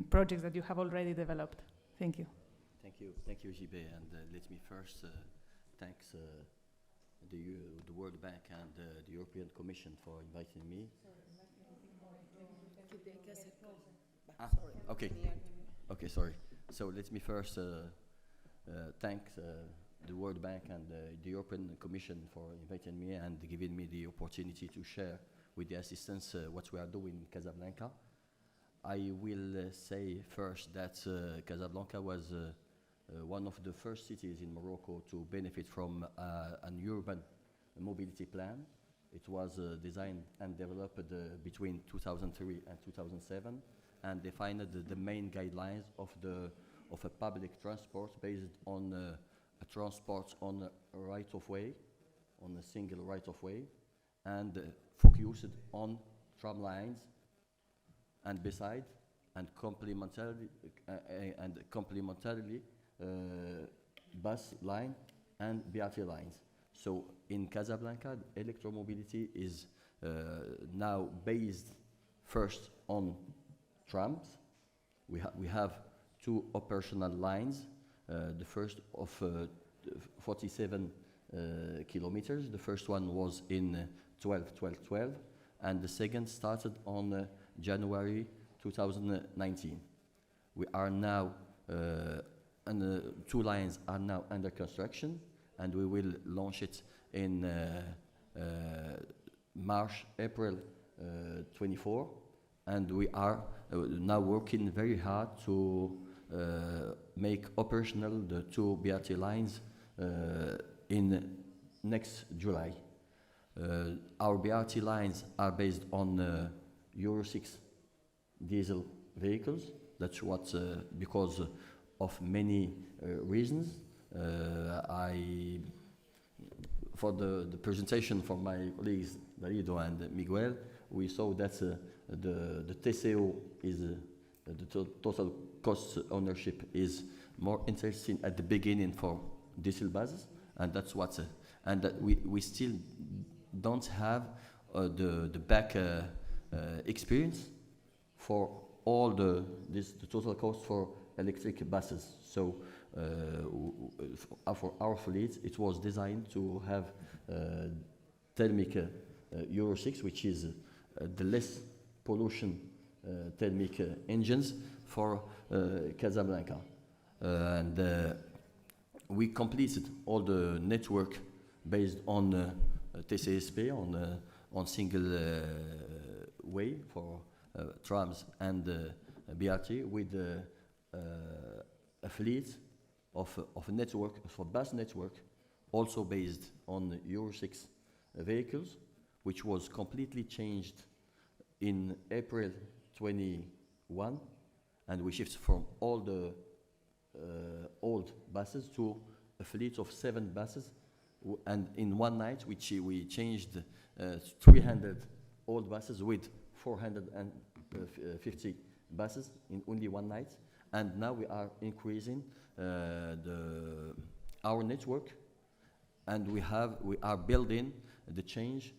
projects that you have already developed. Thank you. Thank you, JB, and let me first thank the World Bank and the European Commission for inviting me. Okay, sorry. So let me first thank the World Bank and the European Commission for inviting me and giving me the opportunity to share with the assistants what we are doing in Casablanca. I will say first that Casablanca was one of the first cities in Morocco to benefit from an urban mobility plan. It was designed and developed between 2003 and 2007 and defined the main guidelines of a public transport based on a transport on a right-of-way, on a single right-of-way, and focused on tram lines and beside and complementarily bus line and BRT lines. So in Casablanca, electromobility is now based first on trams. We have 2 operational lines, the first of 47 kilometers. The first one was in 12-12-12, and the second started on January 2019. We are now and the 2 lines are now under construction, and we will launch it in April 24. And we are now working very hard to make operational the 2 BRT lines in next July. Our BRT lines are based on Euro 6 diesel vehicles. That's what, because of many reasons. For the presentation from my colleagues Darío and Miguel, we saw that the TCO is the total cost ownership is more interesting at the beginning for diesel buses, and that's what. And that we still don't have the back experience for all the total cost for electric buses. So for our fleet, it was designed to have thermic Euro 6, which is the less pollution thermic engines for Casablanca. And we completed all the network based on TCSP, on single way for trams and BRT, with a fleet of a network, for bus network, also based on Euro 6 vehicles, which was completely changed in April 21, and we shifted from all the old buses to a fleet of 7 buses, and in one night we changed 300 old buses with 450 buses in only one night, and now we are increasing our network, and we are building the change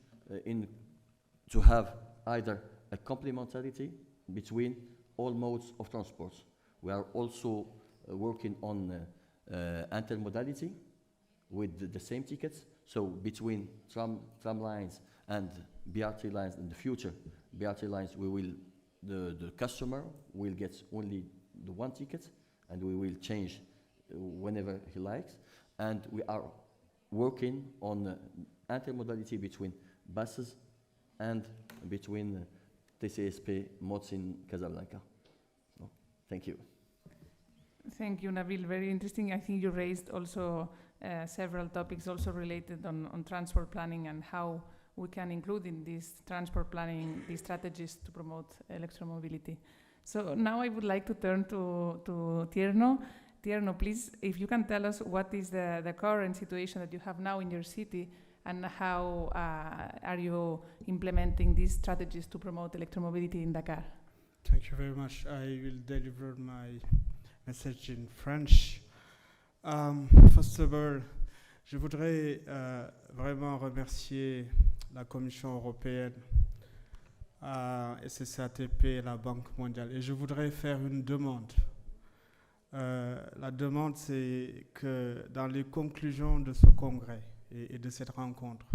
to have either a complementarity between all modes of transport. We are also working on intermodality with the same tickets. So between tram lines and BRT lines in the future, BRT lines, the customer will get only the one ticket, and we will change whenever he likes. And we are working on intermodality between buses and between TCSP modes in Casablanca. So, thank you. Thank you, Nabil. Very interesting. I think you raised also several topics also related on transport planning and how we can include in this transport planning these strategies to promote electromobility. So now I would like to turn to Tierno. Tierno, please, if you can tell us what is the current situation that you have now in your city and how are you implementing these strategies to promote electromobility in Dakar? Thank you very much. I will deliver my message in French. First of all, je voudrais vraiment remercier la Commission européenne, SSATP et la Banque mondiale. Et je voudrais faire une demande. La demande, c'est que dans les conclusions de ce congrès et de cette rencontre,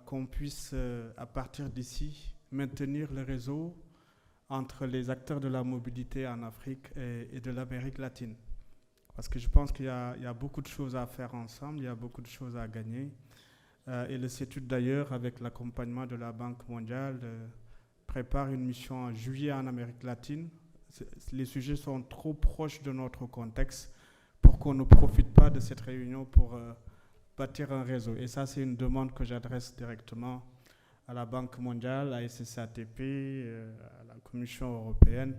qu'on puisse, à partir d'ici, maintenir le réseau entre les acteurs de la mobilité en Afrique et de l'Amérique latine. Parce que je pense qu'il y a beaucoup de choses à faire ensemble, il y a beaucoup de choses à gagner. Et le CETUD, d'ailleurs, avec l'accompagnement de la Banque mondiale, prépare une mission en juillet en Amérique latine. Les sujets sont trop proches de notre contexte pour qu'on ne profite pas de cette réunion pour bâtir un réseau. Et ça, c'est une demande que j'adresse directement à la Banque mondiale, à SSATP, à la Commission européenne.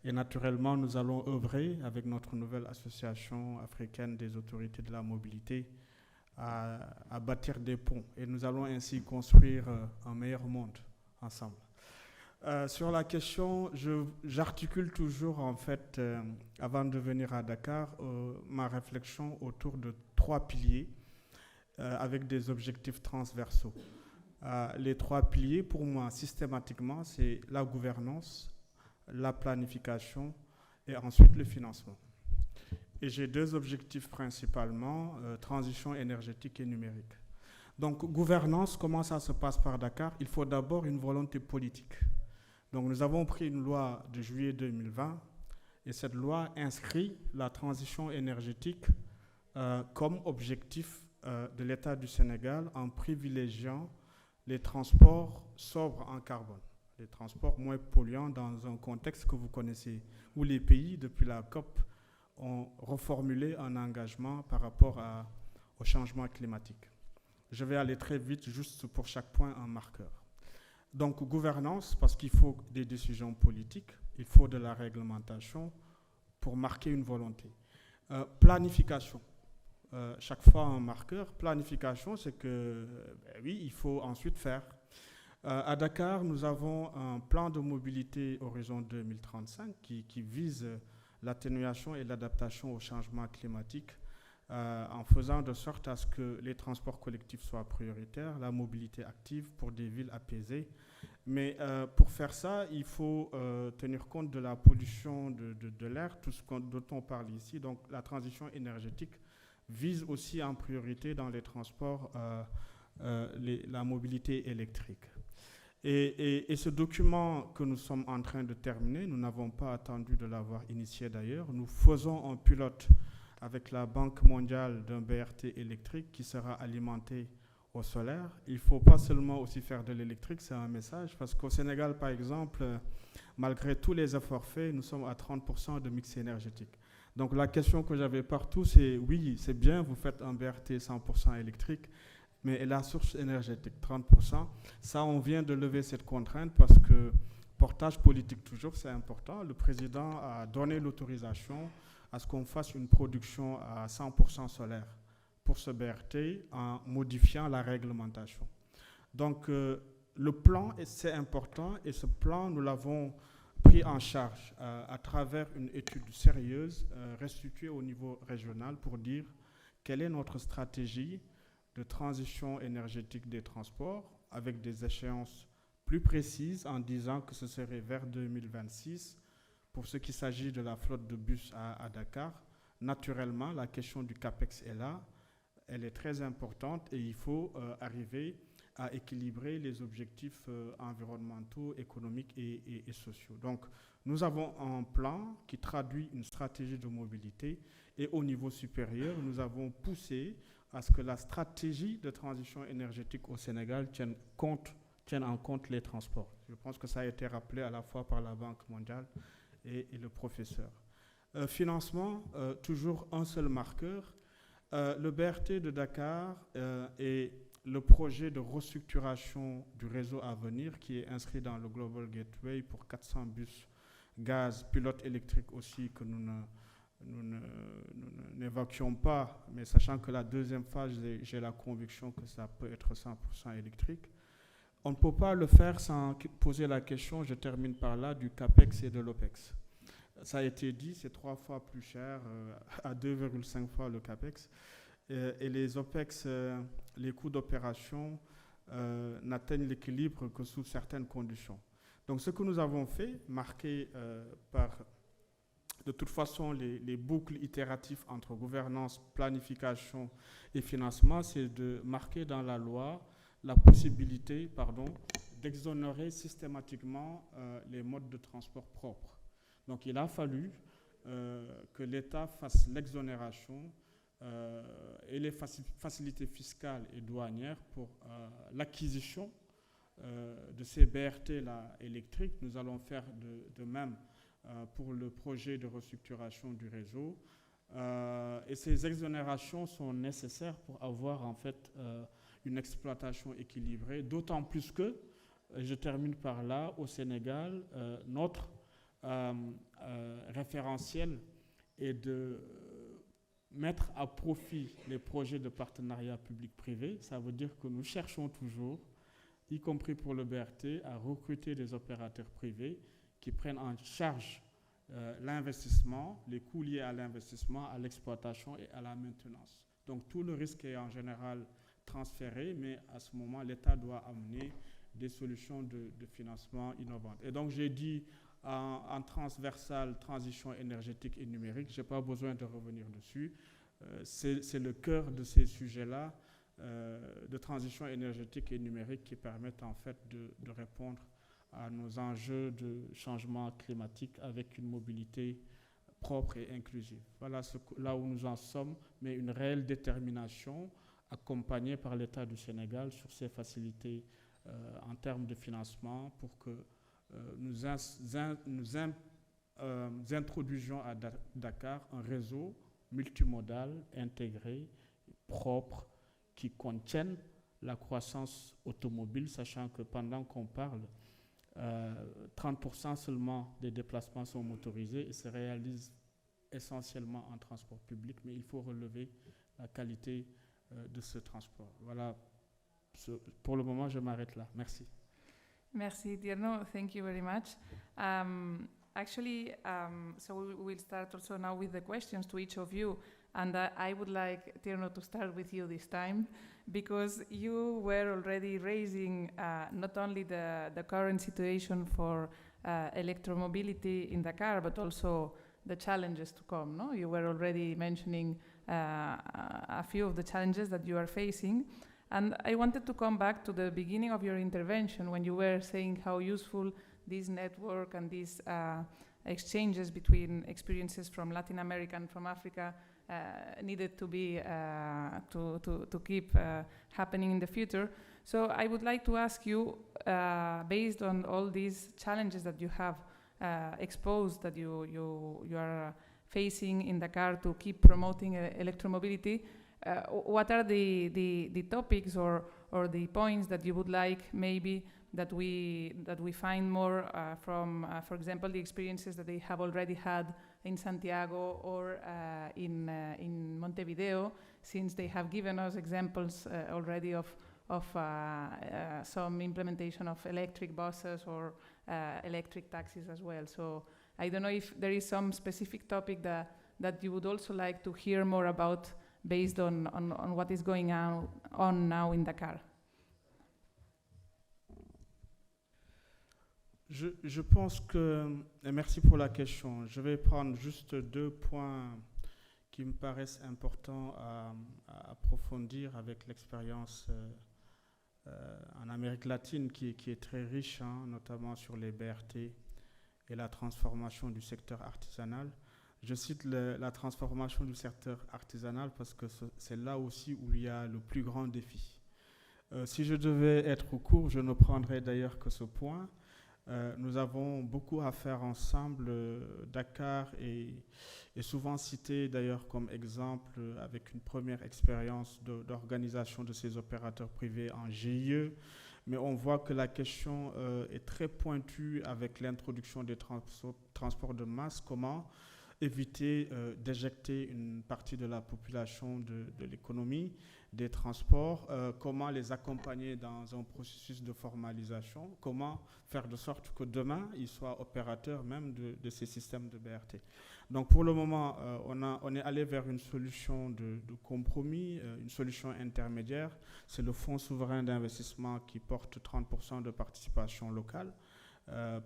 Et naturellement, nous allons œuvrer avec notre nouvelle association africaine des autorités de la mobilité à bâtir des ponts. Et nous allons ainsi construire un meilleur monde ensemble. Sur la question, j'articule toujours, en fait, avant de venir à Dakar, ma réflexion autour de 3 piliers avec des objectifs transversaux. Les 3 piliers, pour moi, systématiquement, c'est la gouvernance, la planification et ensuite le financement. Et j'ai 2 objectifs principalement, transition énergétique et numérique. Donc, gouvernance, comment ça se passe par Dakar? Il faut d'abord une volonté politique. Donc, nous avons pris une loi de juillet 2020 et cette loi inscrit la transition énergétique comme objectif de l'État du Sénégal en privilégiant les transports sobres en carbone, les transports moins polluants dans un contexte que vous connaissez, où les pays, depuis la COP, ont reformulé un engagement par rapport au changement climatique. Je vais aller très vite, juste pour chaque point, un marqueur. Donc, gouvernance, parce qu'il faut des décisions politiques, il faut de la réglementation pour marquer une volonté. Planification. Chaque fois un marqueur. Planification, c'est que, oui, il faut ensuite faire. À Dakar, nous avons un plan de mobilité horizon 2035 qui vise l'atténuation et l'adaptation au changement climatique en faisant de sorte à ce que les transports collectifs soient prioritaires, la mobilité active pour des villes apaisées. Mais pour faire ça, il faut tenir compte de la pollution de l'air, tout ce dont on parle ici. Donc la transition énergétique vise aussi en priorité dans les transports la mobilité électrique. Et ce document que nous sommes en train de terminer, nous n'avons pas attendu de l'avoir initié d'ailleurs, nous faisons un pilote avec la Banque mondiale d'un BRT électrique qui sera alimenté au solaire. Il ne faut pas seulement aussi faire de l'électrique, c'est un message, parce qu'au Sénégal, par exemple, malgré tous les efforts faits, nous sommes à 30% de mix énergétique. Donc la question que j'avais partout, c'est oui, c'est bien, vous faites un BRT 100% électrique, Mais la source énergétique, 30%, ça, on vient de lever cette contrainte parce que portage politique toujours, c'est important. Le président a donné l'autorisation à ce qu'on fasse une production à 100% solaire pour ce BRT en modifiant la réglementation. Donc, le plan, c'est important et ce plan, nous l'avons pris en charge à travers une étude sérieuse restituée au niveau régional pour dire quelle est notre stratégie de transition énergétique des transports avec des échéances plus précises en disant que ce serait vers 2026 pour ce qui s'agit de la flotte de bus à Dakar. Naturellement, la question du CAPEX est là, elle est très importante et il faut arriver à équilibrer les objectifs environnementaux, économiques et sociaux. Donc, nous avons un plan qui traduit une stratégie de mobilité et au niveau supérieur, nous avons poussé à ce que la stratégie de transition énergétique au Sénégal tienne en compte les transports. Je pense que ça a été rappelé à la fois par la Banque mondiale et le professeur. Financement, toujours un seul marqueur. Le BRT de Dakar est le projet de restructuration du réseau à venir qui est inscrit dans le Global Gateway pour 400 bus gaz, pilotes électriques aussi que nous n'évoquions pas, mais sachant que la deuxième phase, j'ai la conviction que ça peut être 100% électrique. On ne peut pas le faire sans poser la question, je termine par là, du CAPEX et de l'OPEX. Ça a été dit, c'est 3 fois plus cher, à 2,5 fois le CAPEX. Et les OPEX, les coûts d'opération, n'atteignent l'équilibre que sous certaines conditions. Donc ce que nous avons fait, marqué par de toute façon les boucles itératives entre gouvernance, planification et financement, c'est de marquer dans la loi la possibilité d'exonérer systématiquement les modes de transport propres. Donc il a fallu que l'État fasse l'exonération et les facilités fiscales et douanières pour l'acquisition de ces BRT-là électriques. Nous allons faire de même pour le projet de restructuration du réseau. Et ces exonérations sont nécessaires pour avoir en fait une exploitation équilibrée, d'autant plus que, je termine par là, au Sénégal, notre référentiel est de mettre à profit les projets de partenariat public-privé. Ça veut dire que nous cherchons toujours, y compris pour le BRT, à recruter des opérateurs privés qui prennent en charge l'investissement, les coûts liés à l'investissement, à l'exploitation et à la maintenance. Donc tout le risque est en général transféré, mais à ce moment, l'État doit amener des solutions de financement innovantes. Et donc j'ai dit en transversal, transition énergétique et numérique, je n'ai pas besoin de revenir dessus. C'est le cœur de ces sujets-là de transition énergétique et numérique qui permettent en fait de répondre à nos enjeux de changement climatique avec une mobilité propre et inclusive. Voilà là où nous en sommes, mais une réelle détermination accompagnée par l'État du Sénégal sur ces facilités en termes de financement pour que nous introduisions à Dakar un réseau multimodal, intégré, propre, qui contienne la croissance automobile, sachant que pendant qu'on parle, 30% seulement des déplacements sont motorisés et se réalisent essentiellement en transport public, mais il faut relever la qualité de ce transport. Voilà, pour le moment, je m'arrête là. Merci. Merci, Tierno. Thank you very much. So we will start also now with the questions to each of you. And I would like, Tierno, to start with you this time, because you were already raising not only the current situation for electromobility in Dakar, but also the challenges to come. No? You were already mentioning a few of the challenges that you are facing. And I wanted to come back to the beginning of your intervention when you were saying how useful this network and these exchanges between experiences from Latin America and from Africa needed to be to keep happening in the future. So I would like to ask you, based on all these challenges that you have exposed, that you are facing in Dakar to keep promoting electromobility, what are the topics or the points that you would like maybe that we find more from, for example, the experiences that they have already had in Santiago or in Montevideo, since they have given us examples already of some implementation of electric buses or electric taxis as well. So I don't know if there is some specific topic that you would also like to hear more about based on what is going on now in Dakar. Je pense que, et merci pour la question, je vais prendre juste 2 points qui me paraissent importants à approfondir avec l'expérience en Amérique latine qui est très riche, notamment sur les BRT et la transformation du secteur artisanal. Je cite la transformation du secteur artisanal parce que c'est là aussi où il y a le plus grand défi. Si je devais être court, je ne prendrais d'ailleurs que ce point. Nous avons beaucoup à faire ensemble. Dakar est souvent cité d'ailleurs comme exemple avec une première expérience d'organisation de ces opérateurs privés en GIE, mais on voit que la question est très pointue avec l'introduction des transports de masse. Comment éviter d'éjecter une partie de la population de l'économie, des transports, comment les accompagner dans un processus de formalisation, comment faire de sorte que demain, ils soient opérateurs même de ces systèmes de BRT. Donc pour le moment, on est allé vers une solution de compromis, une solution intermédiaire. C'est le Fonds souverain d'investissement qui porte 30% de participation locale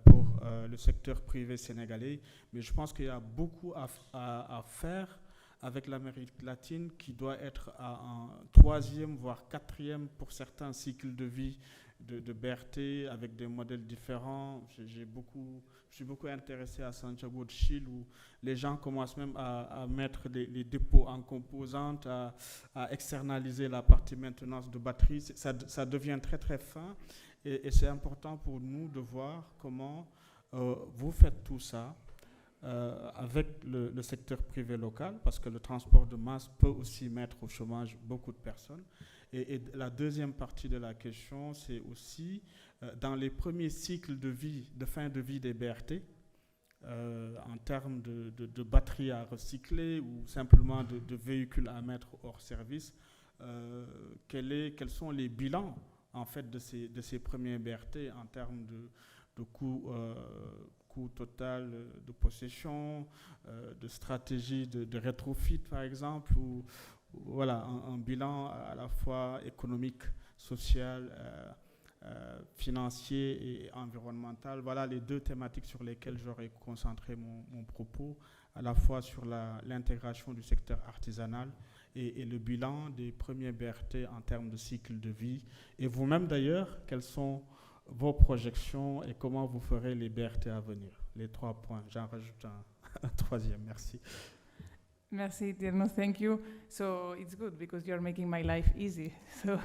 pour le secteur privé sénégalais. Mais je pense qu'il y a beaucoup à faire avec l'Amérique latine qui doit être à un 3e, voire 4e pour certains cycles de vie de BRT avec des modèles différents. Je suis beaucoup intéressé à Santiago de Chile où les gens commencent même à mettre les dépôts en composantes, à externaliser la partie maintenance de batterie. Ça devient très très fin et c'est important pour nous de voir comment vous faites tout ça avec le secteur privé local, parce que le transport de masse peut aussi mettre au chômage beaucoup de personnes. Et la deuxième partie de la question, c'est aussi dans les premiers cycles de vie, de fin de vie des BRT, en termes de batteries à recycler ou simplement de véhicules à mettre hors service, quels sont les bilans en fait de ces premiers BRT en termes de coût total de possession, de stratégie de rétrofit par exemple, ou voilà, un bilan à la fois économique, social, financier et environnemental. Voilà les 2 thématiques sur lesquelles j'aurais concentré mon propos, à la fois sur l'intégration du secteur artisanal et le bilan des premiers BRT en termes de cycle de vie. Et vous-même d'ailleurs, quelles sont vos projections et comment vous ferez les BRT à venir? Les 3 points. J'en rajoute un 3e. Merci. Merci, Tierno. Thank you. So it's good because you're making my life easy. So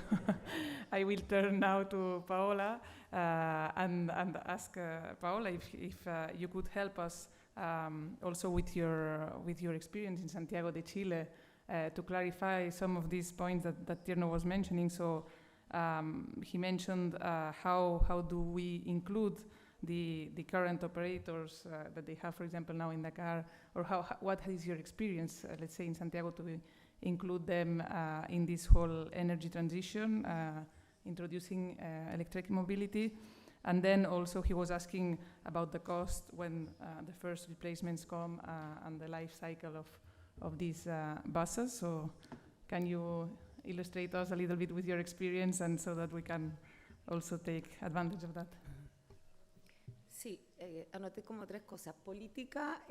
I will turn now to Paola and ask Paola if you could help us also with your experience in Santiago de Chile to clarify some of these points that Tierno was mentioning. So he mentioned how do we include the current operators that they have, for example, now in Dakar, or what is your experience, let's say in Santiago, to include them in this whole energy transition, introducing electric mobility. And then also he was asking about the cost when the first replacements come and the life cycle of these buses. So can you illustrate us a little bit with your experience and so that we can also take advantage of that? Sí, anoté como 3 cosas: política,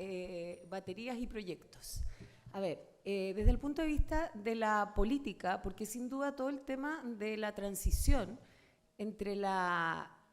baterías y proyectos. A ver, desde el punto de vista de la política, porque sin duda todo el tema de la transición entre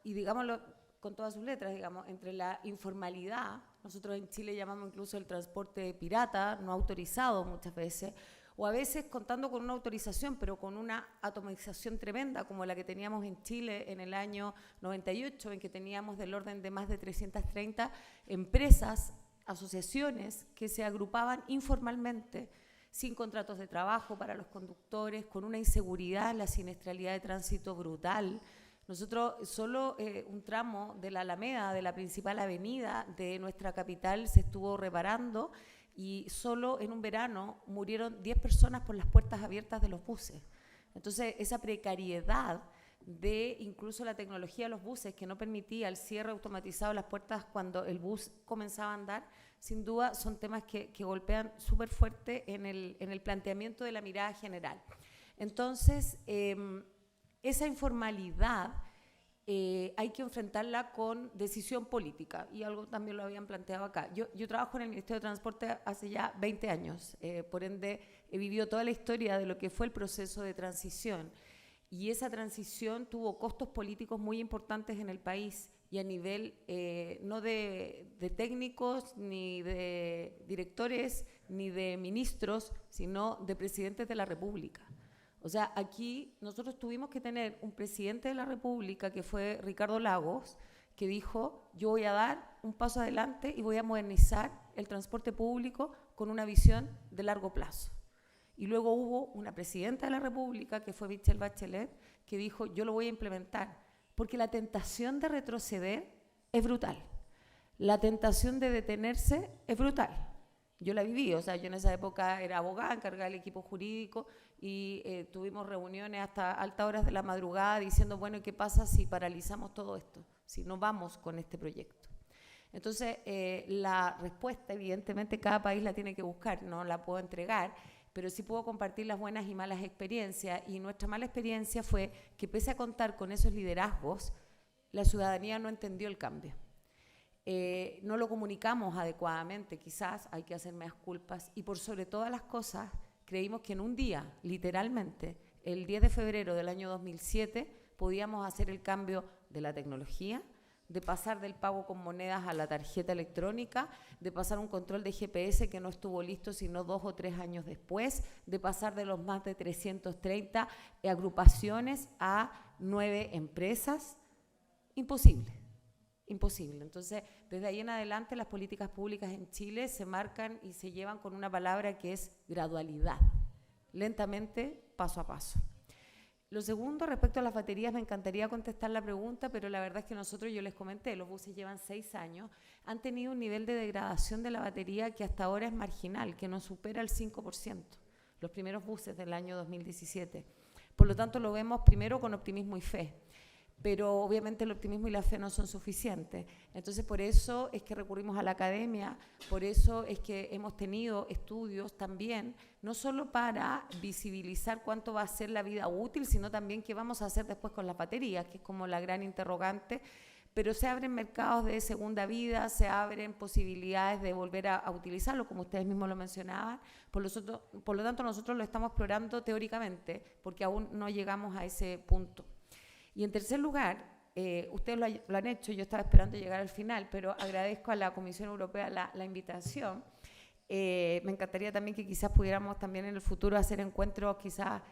y digámoslo con todas sus letras, digamos, entre la informalidad, nosotros en Chile llamamos incluso el transporte pirata, no autorizado muchas veces, o a veces contando con una autorización, pero con una atomización tremenda, como la que teníamos en Chile en el año 98, en que teníamos del orden de más de 330 empresas, asociaciones que se agrupaban informalmente sin contratos de trabajo para los conductores, con una inseguridad en la siniestralidad de tránsito brutal. Nosotros, solo un tramo de la Alameda, de la principal avenida de nuestra capital, se estuvo reparando y solo en un verano murieron 10 personas por las puertas abiertas de los buses. Entonces, esa precariedad de incluso la tecnología de los buses, que no permitía el cierre automatizado de las puertas cuando el bus comenzaba a andar, sin duda son temas que golpean súper fuerte en el planteamiento de la mirada general. Entonces, esa informalidad hay que enfrentarla con decisión política, y algo también lo habían planteado acá. Yo trabajo en el Ministerio de Transporte hace ya 20 años, por ende he vivido toda la historia de lo que fue el proceso de transición, y esa transición tuvo costos políticos muy importantes en el país, y a nivel no de técnicos, ni de directores, ni de ministros, sino de presidentes de la República. O sea, aquí nosotros tuvimos que tener un presidente de la República, que fue Ricardo Lagos, que dijo: yo voy a dar un paso adelante y voy a modernizar el transporte público con una visión de largo plazo. Y luego hubo una presidenta de la República, que fue Michelle Bachelet, que dijo: yo lo voy a implementar, porque la tentación de retroceder es brutal. La tentación de detenerse es brutal. Yo la viví, o sea, yo en esa época era abogada, encargada del equipo jurídico, y tuvimos reuniones hasta altas horas de la madrugada diciendo: bueno, ¿qué pasa si paralizamos todo esto? Si no vamos con este proyecto. Entonces, la respuesta, evidentemente, cada país la tiene que buscar, no la puedo entregar, pero sí puedo compartir las buenas y malas experiencias, y nuestra mala experiencia fue que, pese a contar con esos liderazgos, la ciudadanía no entendió el cambio. No lo comunicamos adecuadamente, quizás hay que hacer más culpas, y por sobre todas las cosas, creímos que en un día, literalmente, el 10 de febrero del año 2007, podíamos hacer el cambio de la tecnología, de pasar del pago con monedas a la tarjeta electrónica, de pasar un control de GPS que no estuvo listo sino 2 o 3 años después, de pasar de los más de 330 agrupaciones a 9 empresas. Imposible, imposible. Entonces, desde ahí en adelante, las políticas públicas en Chile se marcan y se llevan con una palabra que es gradualidad, lentamente, paso a paso. Lo segundo, respecto a las baterías, me encantaría contestar la pregunta, pero la verdad es que nosotros, yo les comenté, los buses llevan 6 años, han tenido un nivel de degradación de la batería que hasta ahora es marginal, que no supera el 5%, los primeros buses del año 2017. Por lo tanto, lo vemos primero con optimismo y fe, pero obviamente el optimismo y la fe no son suficientes. Entonces, por eso es que recurrimos a la academia, por eso es que hemos tenido estudios también, no solo para visibilizar cuánto va a ser la vida útil, sino también qué vamos a hacer después con las baterías, que es como la gran interrogante, pero se abren mercados de segunda vida, se abren posibilidades de volver a utilizarlo, como ustedes mismos lo mencionaban. Por lo tanto, nosotros lo estamos explorando teóricamente, porque aún no llegamos a ese punto. Y en tercer lugar, ustedes lo han hecho, yo estaba esperando llegar al final, pero agradezco a la Comisión Europea la invitación. Me encantaría también que quizás pudiéramos también en el futuro hacer encuentros quizás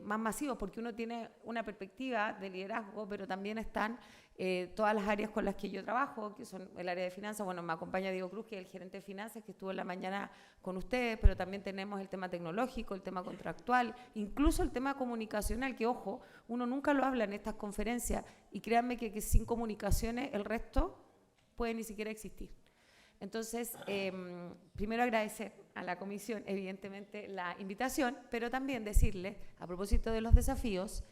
más masivos, porque uno tiene una perspectiva de liderazgo, pero también están todas las áreas con las que yo trabajo, que son el área de finanzas. Bueno, me acompaña Diego Cruz, que es el gerente de finanzas, que estuvo en la mañana con ustedes, pero también tenemos el tema tecnológico, el tema contractual, incluso el tema comunicacional, que, ojo, uno nunca lo habla en estas conferencias, y créanme que sin comunicaciones el resto puede ni siquiera existir. Entonces, primero agradecer a la comisión, evidentemente, la invitación, pero también decirles, a propósito de los desafíos,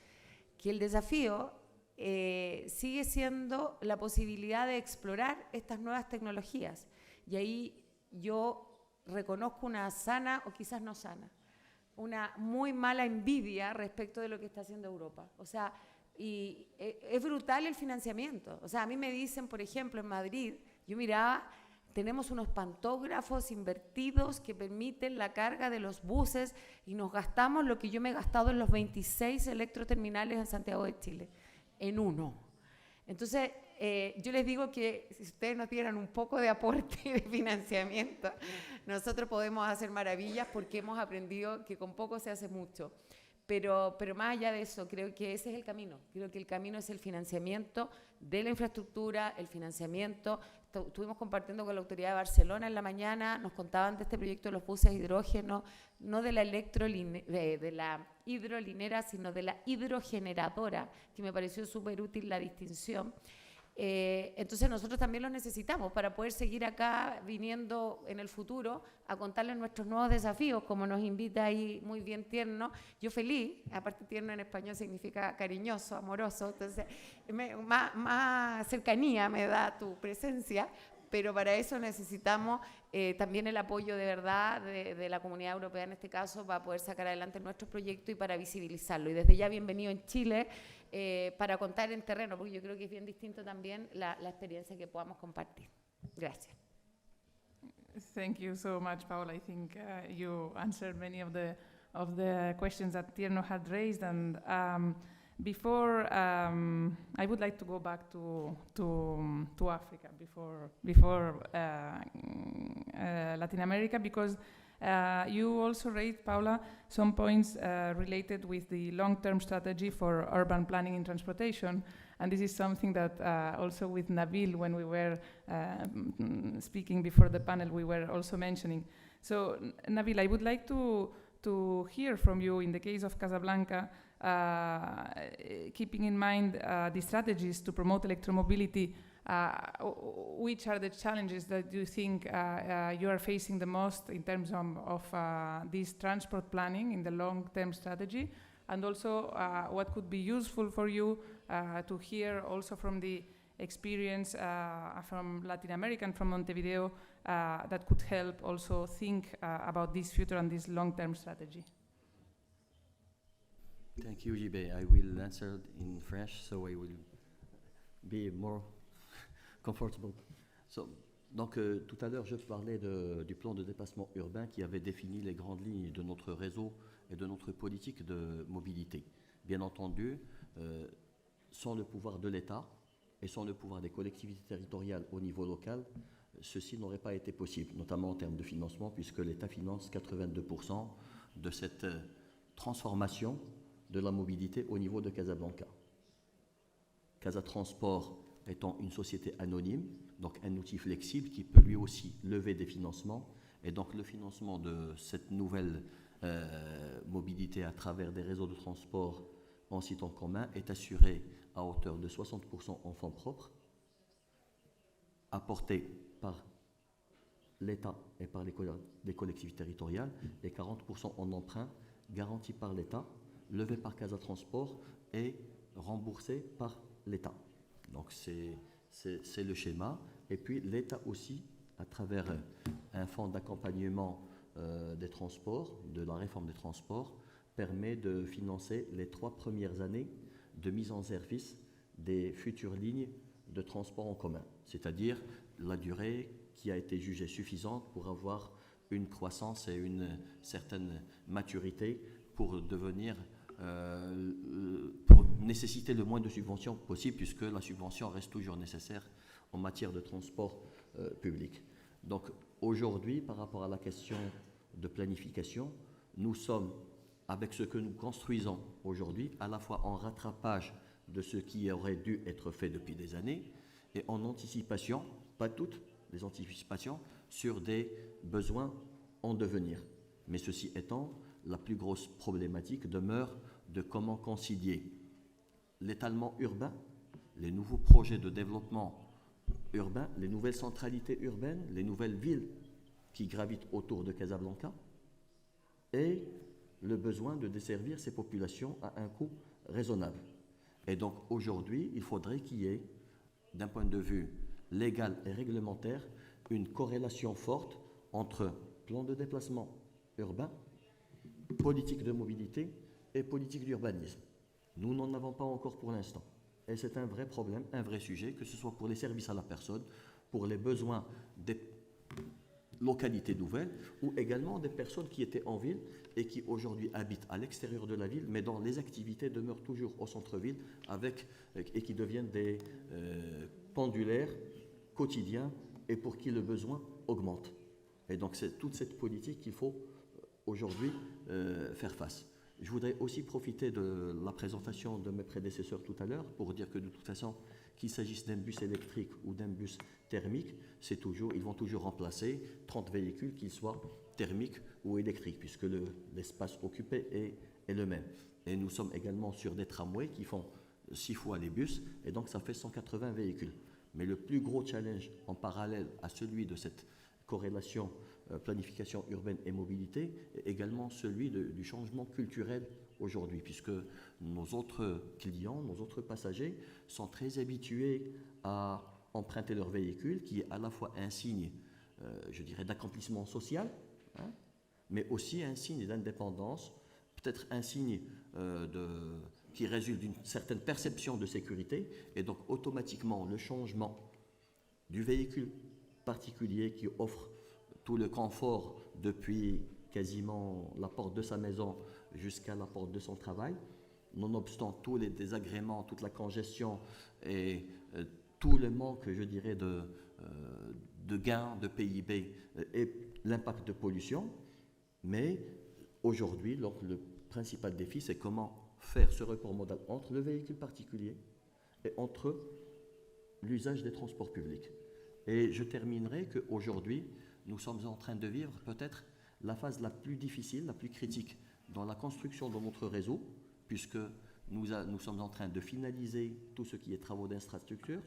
que el desafío sigue siendo la posibilidad de explorar estas nuevas tecnologías. Y ahí yo reconozco una sana, o quizás no sana, una muy mala envidia respecto de lo que está haciendo Europa. O sea, y es brutal el financiamiento. O sea, a mí me dicen, por ejemplo, en Madrid, yo miraba, tenemos unos pantógrafos invertidos que permiten la carga de los buses, y nos gastamos lo que yo me he gastado en los 26 electroterminales en Santiago de Chile, en uno. Entonces, yo les digo que si ustedes nos dieran un poco de aporte de financiamiento, nosotros podemos hacer maravillas, porque hemos aprendido que con poco se hace mucho. Pero más allá de eso, creo que ese es el camino. Creo que el camino es el financiamiento de la infraestructura, el financiamiento estuvimos compartiendo con la autoridad de Barcelona en la mañana, nos contaban de este proyecto de los buses de hidrógeno, no de la de la hidrolinera, sino de la hidrogeneradora, que me pareció súper útil la distinción. Entonces nosotros también los necesitamos para poder seguir acá viniendo en el futuro a contarles nuestros nuevos desafíos, como nos invita ahí muy bien Tierno. Yo feliz, aparte Tierno en español significa cariñoso, amoroso, entonces más cercanía me da tu presencia, pero para eso necesitamos también el apoyo de verdad de la Comunidad Europea en este caso para poder sacar adelante nuestros proyectos y para visibilizarlo. Y desde ya bienvenido en Chile para contar en terreno, porque yo creo que es bien distinto también la experiencia que podamos compartir. Gracias. Thank you so much, Paula. I think you answered many of the questions that Tierno had raised, and before I would like to go back to Africa before Latin America, because you also raised, Paula, some points related with the long-term strategy for urban planning and transportation. And this is something that also with Nabil, when we were speaking before the panel, we were also mentioning. So, Nabil, I would like to hear from you in the case of Casablanca, keeping in mind the strategies to promote electromobility. Which are the challenges that you think you are facing the most in terms of this transport planning in the long-term strategy? And also what could be useful for you to hear also from the experience from Latin America and from Montevideo that could help also think about this future and this long-term strategy? Thank you, JB. I will answer in French, so I will be more comfortable. Donc, tout à l'heure, je parlais du plan de déplacement urbain qui avait défini les grandes lignes de notre réseau et de notre politique de mobilité. Bien entendu, sans le pouvoir de l'État et sans le pouvoir des collectivités territoriales au niveau local, ceci n'aurait pas été possible, notamment en termes de financement, puisque l'État finance 82% de cette transformation de la mobilité au niveau de Casablanca. Casa Transport étant une société anonyme, donc un outil flexible qui peut lui aussi lever des financements. Et donc le financement de cette nouvelle mobilité à travers des réseaux de transport en site en commun est assuré à hauteur de 60% en fonds propres, apportés par l'État et par les collectivités territoriales, et 40% en emprunt garantis par l'État, levé par Casa Transport et remboursé par l'État. Donc c'est le schéma. Et puis l'État aussi, à travers un fonds d'accompagnement des transports, de la réforme des transports, permet de financer les 3 premières années de mise en service des futures lignes de transport en commun, c'est-à-dire la durée qui a été jugée suffisante pour avoir une croissance et une certaine maturité pour devenir pour nécessiter le moins de subventions possible, puisque la subvention reste toujours nécessaire en matière de transport public. Donc aujourd'hui, par rapport à la question de planification, nous sommes, avec ce que nous construisons aujourd'hui, à la fois en rattrapage de ce qui aurait dû être fait depuis des années et en anticipation, pas toutes les anticipations, sur des besoins en devenir. Mais ceci étant, la plus grosse problématique demeure de comment concilier l'étalement urbain, les nouveaux projets de développement urbain, les nouvelles centralités urbaines, les nouvelles villes qui gravitent autour de Casablanca, et le besoin de desservir ces populations à un coût raisonnable. Et donc aujourd'hui, il faudrait qu'il y ait, d'un point de vue légal et réglementaire, une corrélation forte entre plan de déplacement urbain, politique de mobilité et politique d'urbanisme. Nous n'en avons pas encore pour l'instant. Et c'est un vrai problème, un vrai sujet, que ce soit pour les services à la personne, pour les besoins des localités nouvelles, ou également des personnes qui étaient en ville et qui aujourd'hui habitent à l'extérieur de la ville, mais dont les activités demeurent toujours au centre-ville et qui deviennent des pendulaires quotidiens et pour qui le besoin augmente. Et donc c'est toute cette politique qu'il faut aujourd'hui faire face. Je voudrais aussi profiter de la présentation de mes prédécesseurs tout à l'heure pour dire que de toute façon, qu'il s'agisse d'un bus électrique ou d'un bus thermique, ils vont toujours remplacer 30 véhicules, qu'ils soient thermiques ou électriques, puisque l'espace occupé est le même. Et nous sommes également sur des tramways qui font 6 fois les bus, et donc ça fait 180 véhicules. Mais le plus gros challenge en parallèle à celui de cette corrélation planification urbaine et mobilité est également celui du changement culturel aujourd'hui, puisque nos autres clients, nos autres passagers sont très habitués à emprunter leur véhicule, qui est à la fois un signe, je dirais, d'accomplissement social, hein, mais aussi un signe d'indépendance, peut-être un signe qui résulte d'une certaine perception de sécurité, et donc automatiquement le changement du véhicule particulier qui offre tout le confort depuis quasiment la porte de sa maison jusqu'à la porte de son travail, nonobstant tous les désagréments, toute la congestion et tout le manque, je dirais, de gains de PIB et l'impact de pollution. Mais aujourd'hui, donc, le principal défi, c'est comment faire ce report modal entre le véhicule particulier et entre l'usage des transports publics. Et je terminerai qu'aujourd'hui, nous sommes en train de vivre peut-être la phase la plus difficile, la plus critique dans la construction de notre réseau, puisque nous sommes en train de finaliser tout ce qui est travaux d'infrastructure.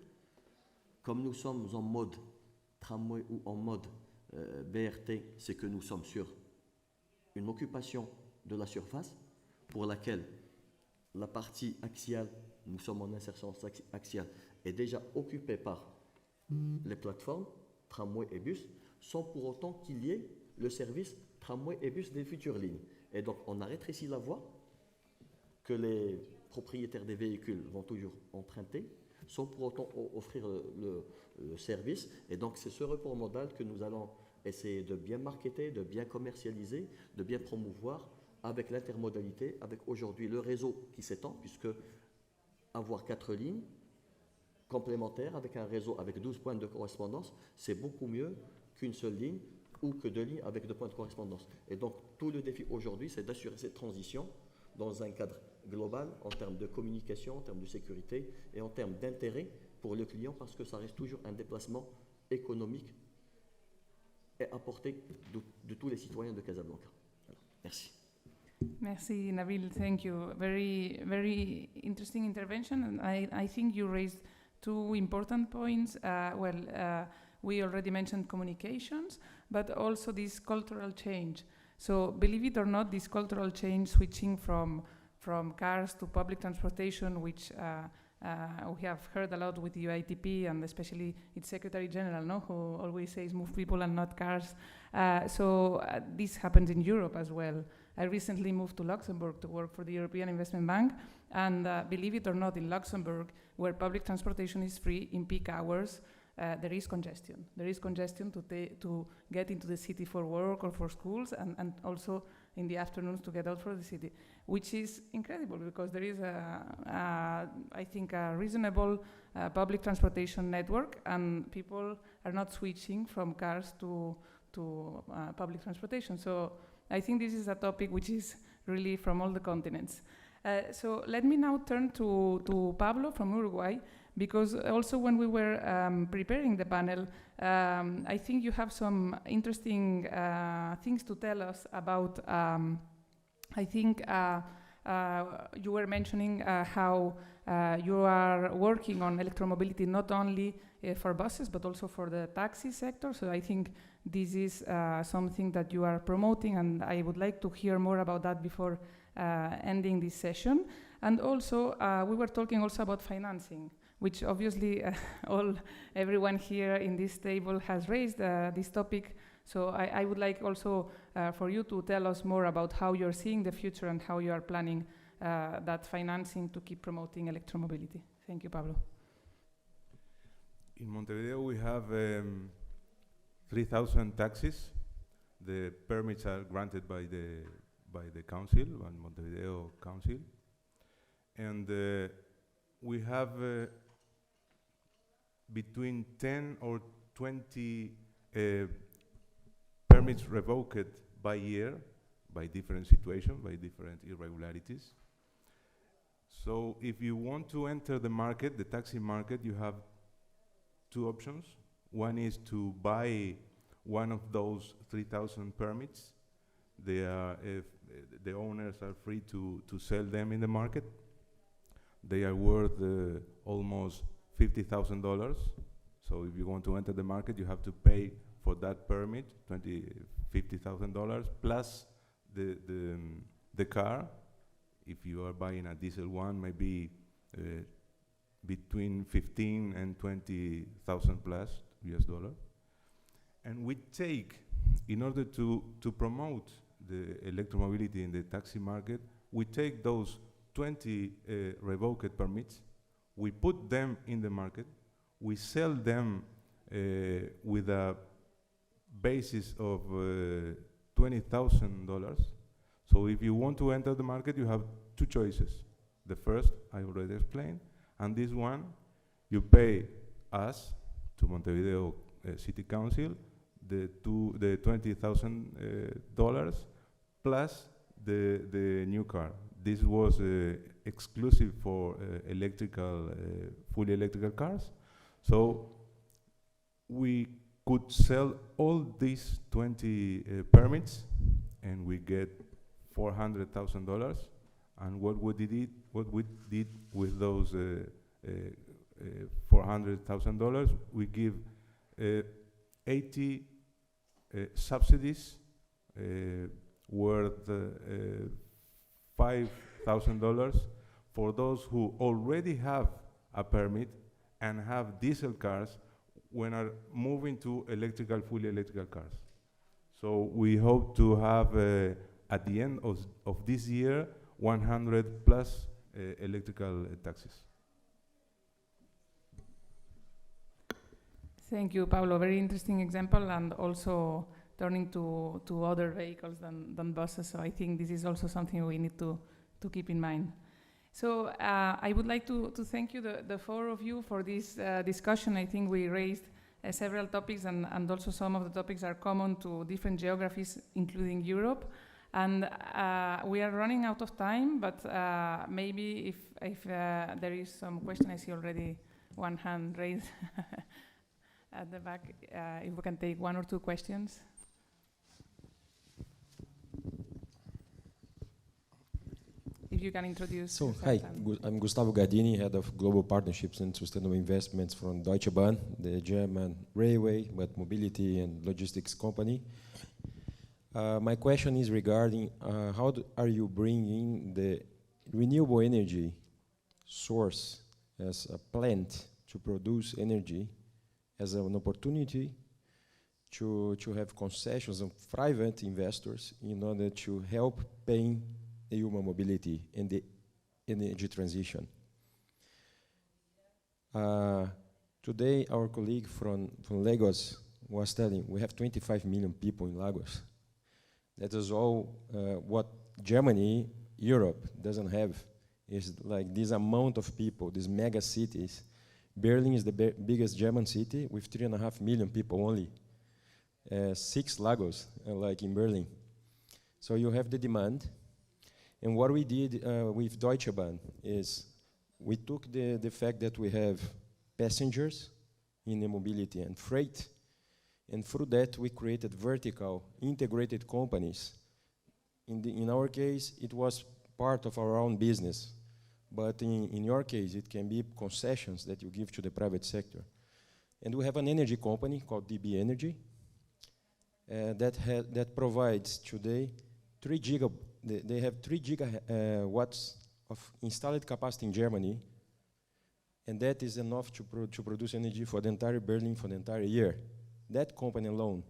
Comme nous sommes en mode tramway ou en mode BRT, c'est que nous sommes sur une occupation de la surface pour laquelle la partie axiale, nous sommes en insertion axiale, est déjà occupée par les plateformes, tramway et bus, sans pour autant qu'il y ait le service tramway et bus des futures lignes. Et donc on a rétréci la voie que les propriétaires des véhicules vont toujours emprunter, sans pour autant offrir le service. Et donc c'est ce report modal que nous allons essayer de bien marketer, de bien commercialiser, de bien promouvoir avec l'intermodalité, avec aujourd'hui le réseau qui s'étend, puisque avoir 4 lignes complémentaires avec un réseau avec 12 points de correspondance, c'est beaucoup mieux qu'une seule ligne ou que 2 lignes avec 2 points de correspondance. Et donc tout le défi aujourd'hui, c'est d'assurer cette transition dans un cadre global en termes de communication, en termes de sécurité et en termes d'intérêt pour le client, parce que ça reste toujours un déplacement économique et à portée de tous les citoyens de Casablanca. Alors, merci. Merci, Nabil. Thank you. Very, very interesting intervention. And I think you raised 2 important points. We already mentioned communications, but also this cultural change. So, believe it or not, this cultural change, switching from cars to public transportation, which we have heard a lot with UITP and especially its Secretary General, no, who always says move people and not cars. This happens in Europe as well. I recently moved to Luxembourg to work for the European Investment Bank, and believe it or not, in Luxembourg, where public transportation is free in peak hours, there is congestion. There is congestion to get into the city for work or for schools, and also in the afternoons to get out for the city, which is incredible because there is I think a reasonable public transportation network, and people are not switching from cars to public transportation. So I think this is a topic which is really from all the continents. So let me now turn to Pablo from Uruguay, because also when we were preparing the panel, I think you have some interesting things to tell us about, I think you were mentioning how you are working on electromobility not only for buses but also for the taxi sector. So I think this is something that you are promoting, and I would like to hear more about that before ending this session. And also we were talking also about financing, which obviously everyone here in this table has raised this topic. So I would like also for you to tell us more about how you're seeing the future and how you are planning that financing to keep promoting electromobility. Thank you, Pablo. In Montevideo, we have 3,000 taxis. The permits are granted by the council, and Montevideo Council. And we have between 10 or 20 permits revoked by year, by different situations, by different irregularities. So if you want to enter the market, the taxi market, you have two options. One is to buy one of those 3,000 permits. They are, if the owners are free to sell them in the market. They are worth almost $50,000. So if you want to enter the market, you have to pay for that permit $50,000 plus the car. If you are buying a diesel one, maybe between 15 and 20,000 plus US dollar. And we take, in order to promote the electromobility in the taxi market, we take those 20 revoked permits, we put them in the market, we sell them with a basis of $20,000. So if you want to enter the market, you have two choices. The first, I already explained, and this one, you pay us, to Montevideo City Council, the $20,000 plus the new car. This was exclusive for fully electrical cars. So we could sell all these 20 permits, and we get $400,000. And what we did with those $400,000, we give 80 subsidies worth $5,000 for those who already have a permit and have diesel cars when are moving to fully electrical cars. So we hope to have, at the end of this year, 100 plus electrical taxis. Thank you, Pablo. Very interesting example, and also turning to other vehicles than buses. So I think this is also something we need to keep in mind. So I would like to thank you, the four of you, for this discussion. I think we raised several topics, and also some of the topics are common to different geographies, including Europe. And we are running out of time, but maybe if there is some question, I see already one hand raised at the back. If we can take one or two questions. If you can introduce. So, hi, I'm Gustavo Gardini, Head of Global Partnerships and Sustainable Investments from Deutsche Bahn, the German railway, but mobility and logistics company. My question is regarding how are you bringing the renewable energy source as a plant to produce energy as an opportunity to have concessions of private investors in order to help paying the human mobility and the energy transition. Today, our colleague from Lagos was telling we have 25 million people in Lagos. That is all what Germany, Europe doesn't have, is like this amount of people, these mega cities. Berlin is the biggest German city with 3.5 million people only. 6 Lagos, like in Berlin. So you have the demand. And what we did with Deutsche Bahn is we took the fact that we have passengers in the mobility and freight, and through that we created vertical integrated companies. In our case, it was part of our own business, but in your case, it can be concessions that you give to the private sector. And we have an energy company called DB Energy that provides today 3 they have 3 gigawatts of installed capacity in Germany, and that is enough to produce energy for the entire Berlin for the entire year. That company alone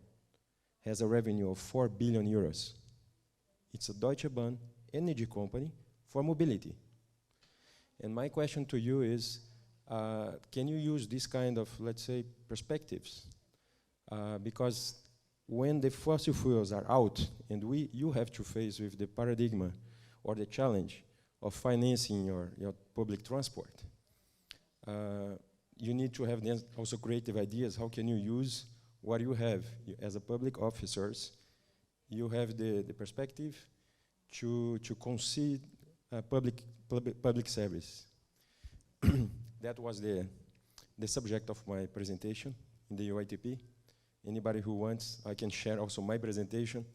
has a revenue of 4 billion euros. It's a Deutsche Bahn energy company for mobility. And my question to you is, can you use this kind of, let's say, perspectives? Because when the fossil fuels are out and you have to face with the paradigm or the challenge of financing your public transport, you need to have then also creative ideas. How can you use what you have as a public officers? You have the perspective to concede public service. That was the subject of my presentation in the UITP. Anybody who wants, I can share also my presentation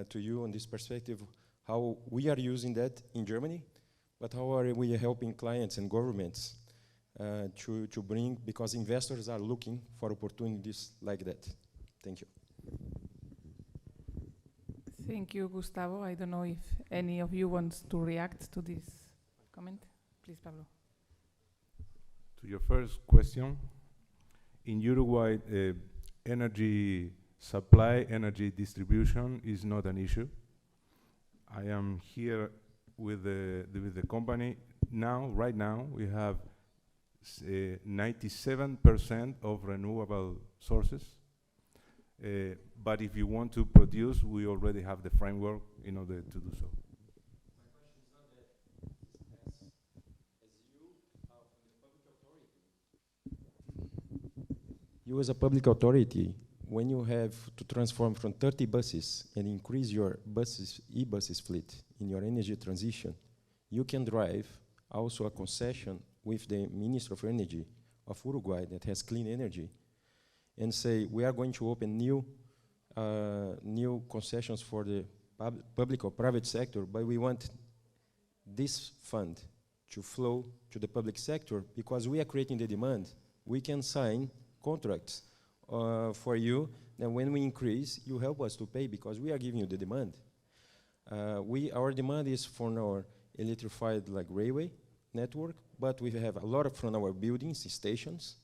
to you on this perspective, how we are using that in Germany, but how are we helping clients and governments to bring, because investors are looking for opportunities like that. Thank you. Thank you, Gustavo. I don't know if any of you wants to react to this comment. Please, Pablo. To your first question, in Uruguay, energy supply, energy distribution is not an issue. I am here with the company now. Right now, we have 97% of renewable sources. But if you want to produce, we already have the framework in order to do so. My question is not that, as you are from the public authority, you as a public authority, when you have to transform from 30 buses and increase your e-buses fleet in your energy transition, you can drive also a concession with the Minister of Energy of Uruguay that has clean energy and say, we are going to open new concessions for the public or private sector, but we want this fund to flow to the public sector because we are creating the demand. We can sign contracts for you, then when we increase, you help us to pay because we are giving you the demand. Our demand is for our electrified like railway network, but we have a lot from our buildings, stations.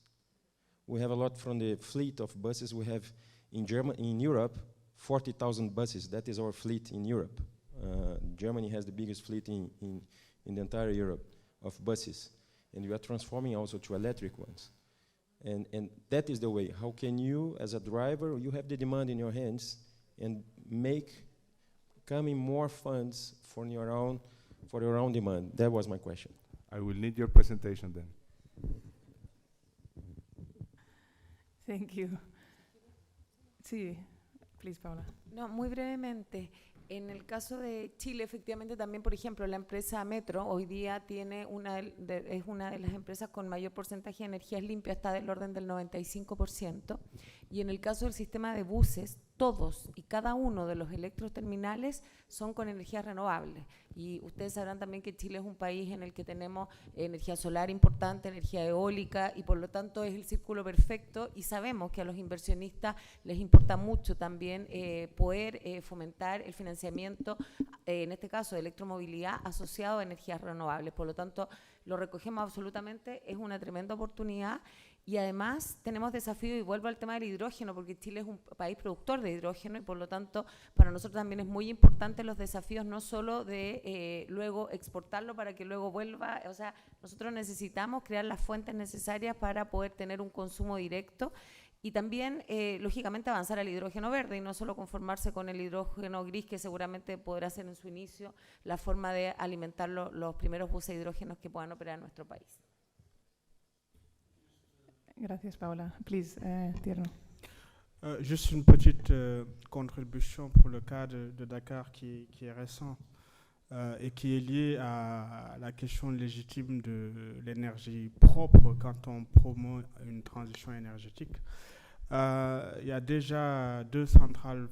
We have a lot from the fleet of buses we have in Europe, 40,000 buses. That is our fleet in Europe. Germany has the biggest fleet in the entire Europe of buses. And we are transforming also to electric ones. And that is the way. How can you, as a driver, you have the demand in your hands and coming more funds for your own demand? That was my question. I will need your presentation then. Thank you. Sí, please, Paula. No, muy brevemente. En el caso de Chile, efectivamente, también, por ejemplo, la empresa Metro hoy día tiene es una de las empresas con mayor porcentaje de energías limpias, está del orden del 95%. Y en el caso del sistema de buses, todos y cada uno de los electroterminales son con energías renovables. Y ustedes sabrán también que Chile es un país en el que tenemos energía solar importante, energía eólica, y por lo tanto es el círculo perfecto, y sabemos que a los inversionistas les importa mucho también poder fomentar el financiamiento, en este caso de electromovilidad, asociado a energías renovables. Por lo tanto, lo recogemos absolutamente, es una tremenda oportunidad. Y además tenemos desafíos, y vuelvo al tema del hidrógeno, porque Chile es un país productor de hidrógeno y por lo tanto para nosotros también es muy importante los desafíos, no solo de luego exportarlo para que luego vuelva, o sea, nosotros necesitamos crear las fuentes necesarias para poder tener un consumo directo y también, lógicamente, avanzar al hidrógeno verde y no solo conformarse con el hidrógeno gris, que seguramente podrá ser en su inicio la forma de alimentar los primeros buses de hidrógenos que puedan operar en nuestro país. Gracias, Paola. Please, Tierno. Juste une petite contribution pour le cas de Dakar qui est récent et qui est lié à la question légitime de l'énergie propre quand on promeut une transition énergétique. Il y a déjà 2 centrales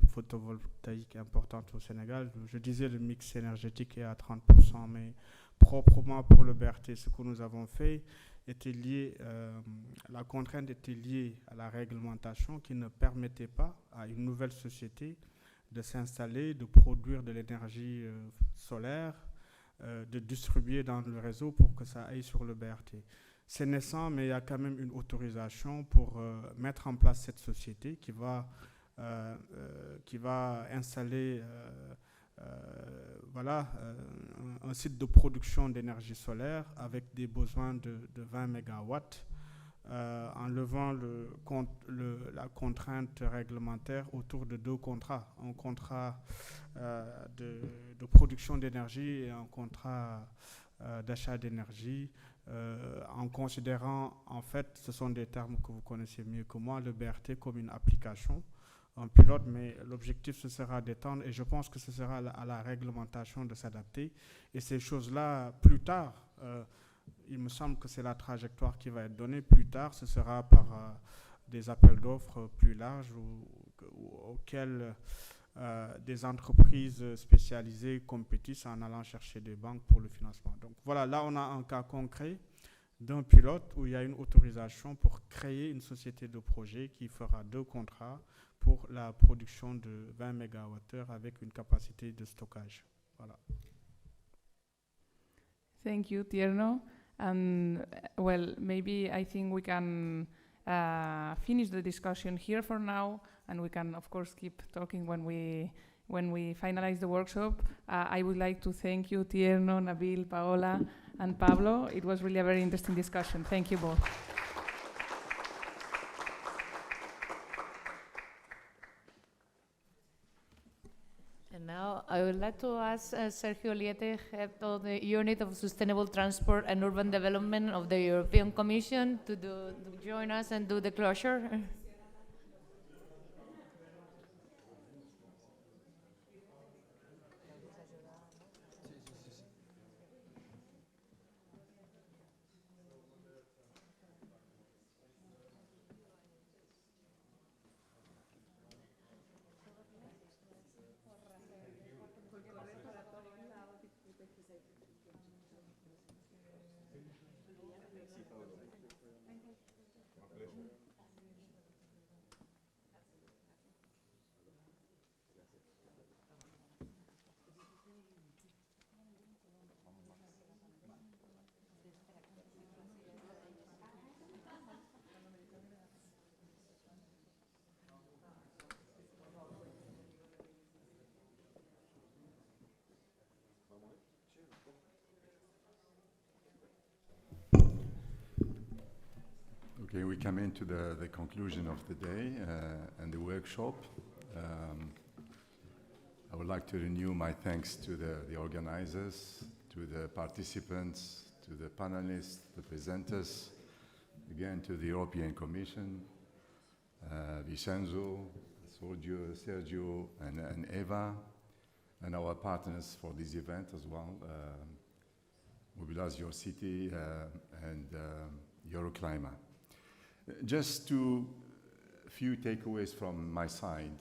photovoltaïques importantes au Sénégal. Je disais le mix énergétique est à 30%, mais proprement pour le BRT, ce que nous avons fait était lié, la contrainte était liée à la réglementation qui ne permettait pas à une nouvelle société de s'installer, de produire de l'énergie solaire, de distribuer dans le réseau pour que ça aille sur le BRT. C'est naissant, mais il y a quand même une autorisation pour mettre en place cette société qui va installer un site de production d'énergie solaire avec des besoins de 20 MW en levant la contrainte réglementaire autour de 2 contrats, un contrat de production d'énergie et un contrat d'achat d'énergie, en considérant, en fait, ce sont des termes que vous connaissez mieux que moi, le BRT comme une application en pilote, mais l'objectif, ce sera d'étendre et je pense que ce sera à la réglementation de s'adapter. Et ces choses-là, plus tard, il me semble que c'est la trajectoire qui va être donnée. Plus tard, ce sera par des appels d'offres plus larges auxquels des entreprises spécialisées compétissent en allant chercher des banques pour le financement. Donc voilà, là on a un cas concret d'un pilote où il y a une autorisation pour créer une société de projet qui fera 2 contrats pour la production de 20 MWh avec une capacité de stockage. Voilà. Thank you, Tierno. And well, maybe I think we can finish the discussion here for now, and we can, of course, keep talking when we finalize the workshop. I would like to thank you, Tierno, Nabil, Paola, and Pablo. It was really a very interesting discussion. Thank you both. And now I would like to ask Sergio Liete, head of the Unit of Sustainable Transport and Urban Development of the European Commission, to join us and do the closure. Okay, we come into the conclusion of the day and the workshop. I would like to renew my thanks to the organizers, to the participants, to the panelists, the presenters, again to the European Commission, Vincenzo, Sergio, and Eva, and our partners for this event as well, Mobilize Your City and Euroclima. Just a few takeaways from my side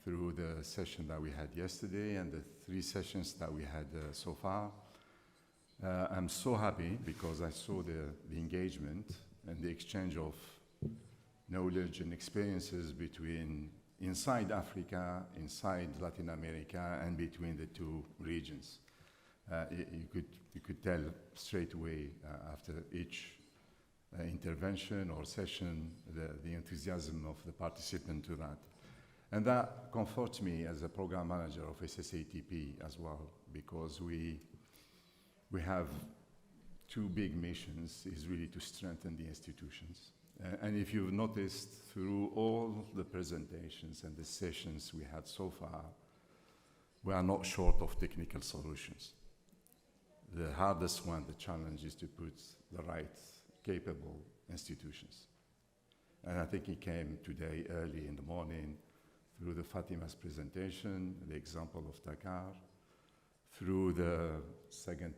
through the session that we had yesterday and the 3 sessions that we had so far. I'm so happy because I saw the engagement and the exchange of knowledge and experiences between inside Africa, inside Latin America, and between the 2 regions. You could tell straight away after each intervention or session the enthusiasm of the participant to that. And that comforts me as a program manager of SSATP as well, because we have 2 big missions, is really to strengthen the institutions. And if you've noticed through all the presentations and the sessions we had so far, we are not short of technical solutions. The hardest one, the challenge, is to put the right capable institutions. And I think it came today early in the morning through the Fatima's presentation, the example of Dakar, through the second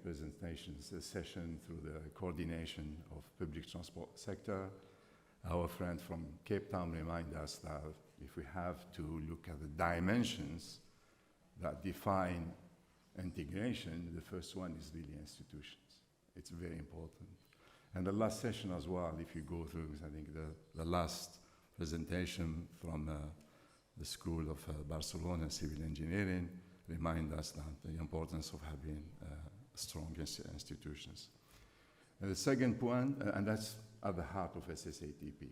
session, through the coordination of public transport sector. Our friend from Cape Town reminded us that if we have to look at the dimensions that define integration, the first one is really institutions. It's very important. And the last session as well, if you go through, I think the last presentation from the School of Barcelona Civil Engineering remind us that the importance of having strong institutions. And the second point, and that's at the heart of SSATP.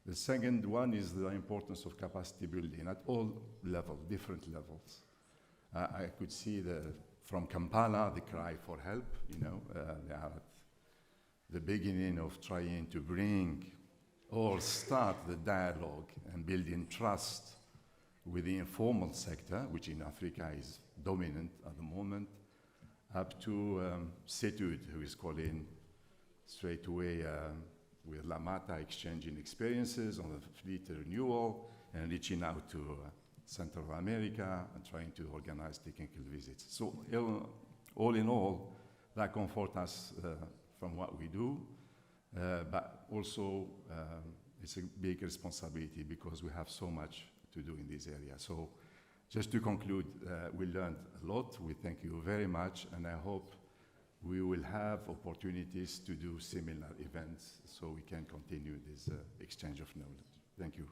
The second one is the importance of capacity building at all levels, different levels. I could see from Kampala, the cry for help, they are at the beginning of trying to bring or start the dialogue and building trust with the informal sector, which in Africa is dominant at the moment, up to Setud, who is calling straight away with Lamata exchanging experiences on the fleet renewal, and reaching out to Central America and trying to organize technical visits. So all in all, that comforts us from what we do, but also it's a big responsibility because we have so much to do in this area. So just to conclude, we learned a lot. We thank you very much, and I hope we will have opportunities to do similar events so we can continue this exchange of knowledge. Thank you.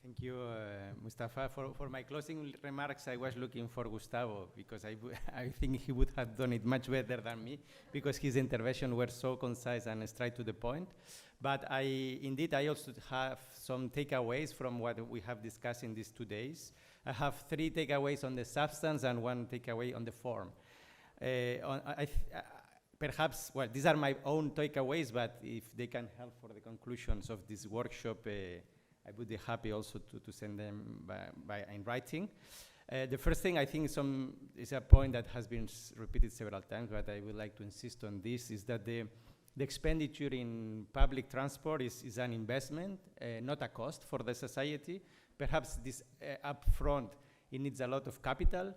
Thank you, Mustafa. For my closing remarks, I was looking for Gustavo because I think he would have done it much better than me because his intervention were so concise and straight to the point. But I also have some takeaways from what we have discussed in these 2 days. I have 3 takeaways on the substance and 1 takeaway on the form. Perhaps, well, these are my own takeaways, but if they can help for the conclusions of this workshop, I would be happy also to send them in writing. The first thing I think is a point that has been repeated several times, but I would like to insist on this, is that the expenditure in public transport is an investment, not a cost for the society. Perhaps this upfront, it needs a lot of capital,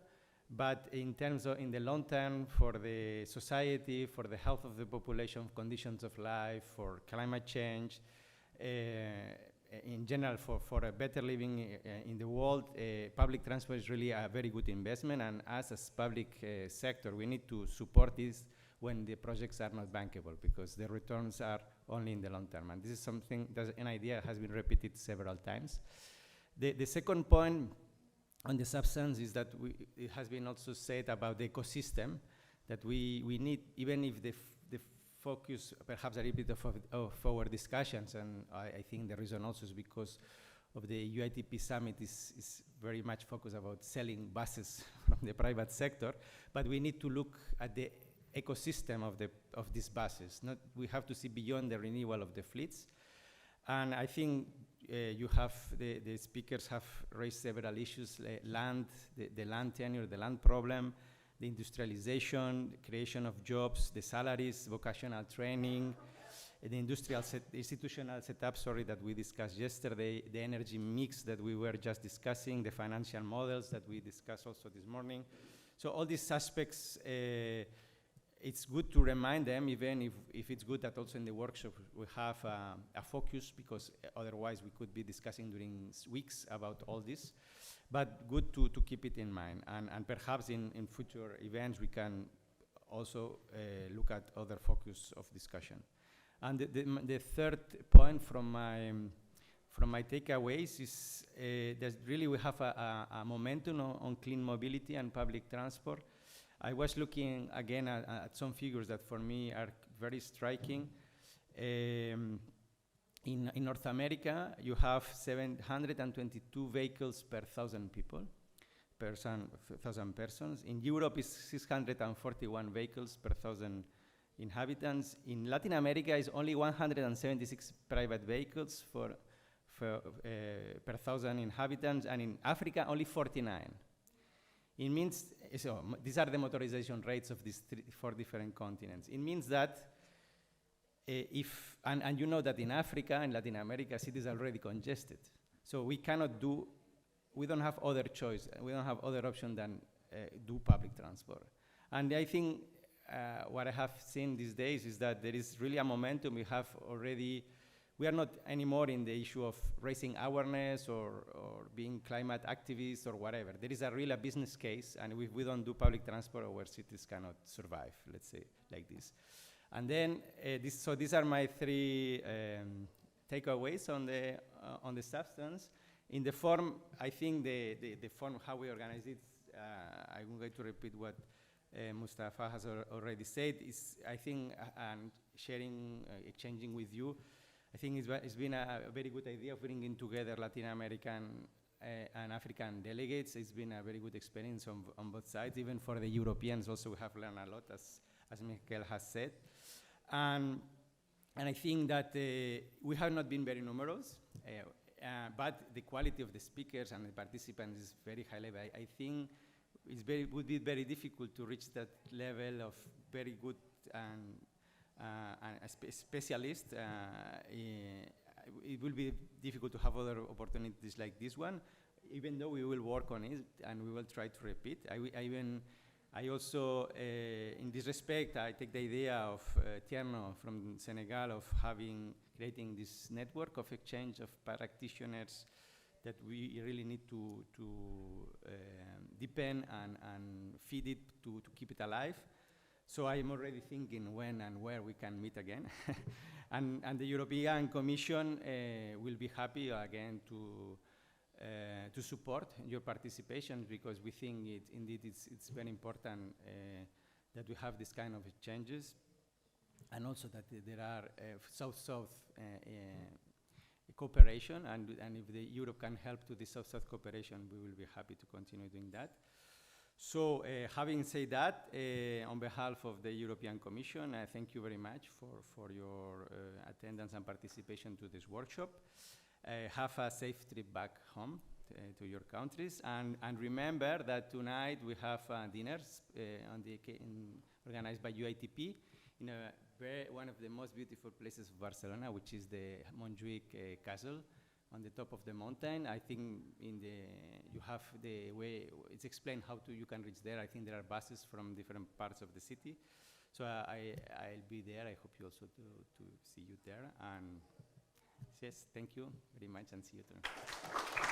but in terms of in the long term for the society, for the health of the population, conditions of life, for climate change, in general, for a better living in the world, public transport is really a very good investment, and as public sector, we need to support this when the projects are not bankable, because the returns are only in the long term. And this is something, that's an idea that has been repeated several times. The second point on the substance is that it has been also said about the ecosystem, that we need, even if the focus perhaps a little bit of our discussions, and I think the reason also is because of the UITP summit is very much focused about selling buses from the private sector, but we need to look at the ecosystem of these buses. We have to see beyond the renewal of the fleets, and I think the speakers have raised several issues: land, the land tenure, the land problem, the industrialization, the creation of jobs, the salaries, vocational training, the institutional setup, that we discussed yesterday, the energy mix that we were just discussing, the financial models that we discussed also this morning. So all these aspects, it's good to remind them, even if it's good that also in the workshop we have a focus, because otherwise we could be discussing during weeks about all this. But good to keep it in mind. And perhaps in future events we can also look at other focus of discussion. And the third point from my takeaways is that really we have a momentum on clean mobility and public transport. I was looking again at some figures that for me are very striking. In North America, you have 722 vehicles per 1,000 people, per 1,000 persons. In Europe, it's 641 vehicles per 1,000 inhabitants. In Latin America, it's only 176 private vehicles per 1,000 inhabitants, and in Africa, only 49. It means, so these are the motorization rates of these 4 different continents. It means that and you know that in Africa and Latin America, cities are already congested. So we don't have other choice, we don't have other option than do public transport. And I think what I have seen these days is that there is really a momentum. We are not anymore in the issue of raising awareness or being climate activists or whatever. There is a real business case, and if we don't do public transport, our cities cannot survive, let's say, like this. And then, these are my 3 takeaways on the substance. In the form, I think the form, how we organize it, I'm going to repeat what Mustafa has already said, is, I think, and sharing, exchanging with you, I think it's been a very good idea of bringing together Latin American and African delegates. It's been a very good experience on both sides. Even for the Europeans also, we have learned a lot, as Michael has said. And I think that we have not been very numerous, but the quality of the speakers and the participants is very high level. I think it would be very difficult to reach that level of very good and specialist, it will be difficult to have other opportunities like this one, even though we will work on it and we will try to repeat. I also, in this respect, I take the idea of Tierno from Senegal of creating this network of exchange of practitioners that we really need to depend and feed it to keep it alive. So I'm already thinking when and where we can meet again. and the European Commission will be happy again to support your participation, because we think it's very important that we have this kind of exchanges, and also that there are South-South cooperation, and if Europe can help to the South-South cooperation, we will be happy to continue doing that. So having said that, on behalf of the European Commission, I thank you very much for your attendance and participation to this workshop. Have a safe trip back home to your countries, and remember that tonight we have dinners organized by UITP in one of the most beautiful places of Barcelona, which is the Montjuic Castle on the top of the mountain. I think you have the way it's explained how you can reach there. I think there are buses from different parts of the city, so I'll be there. I hope you also to see you there. And yes, thank you very much, and see you tomorrow.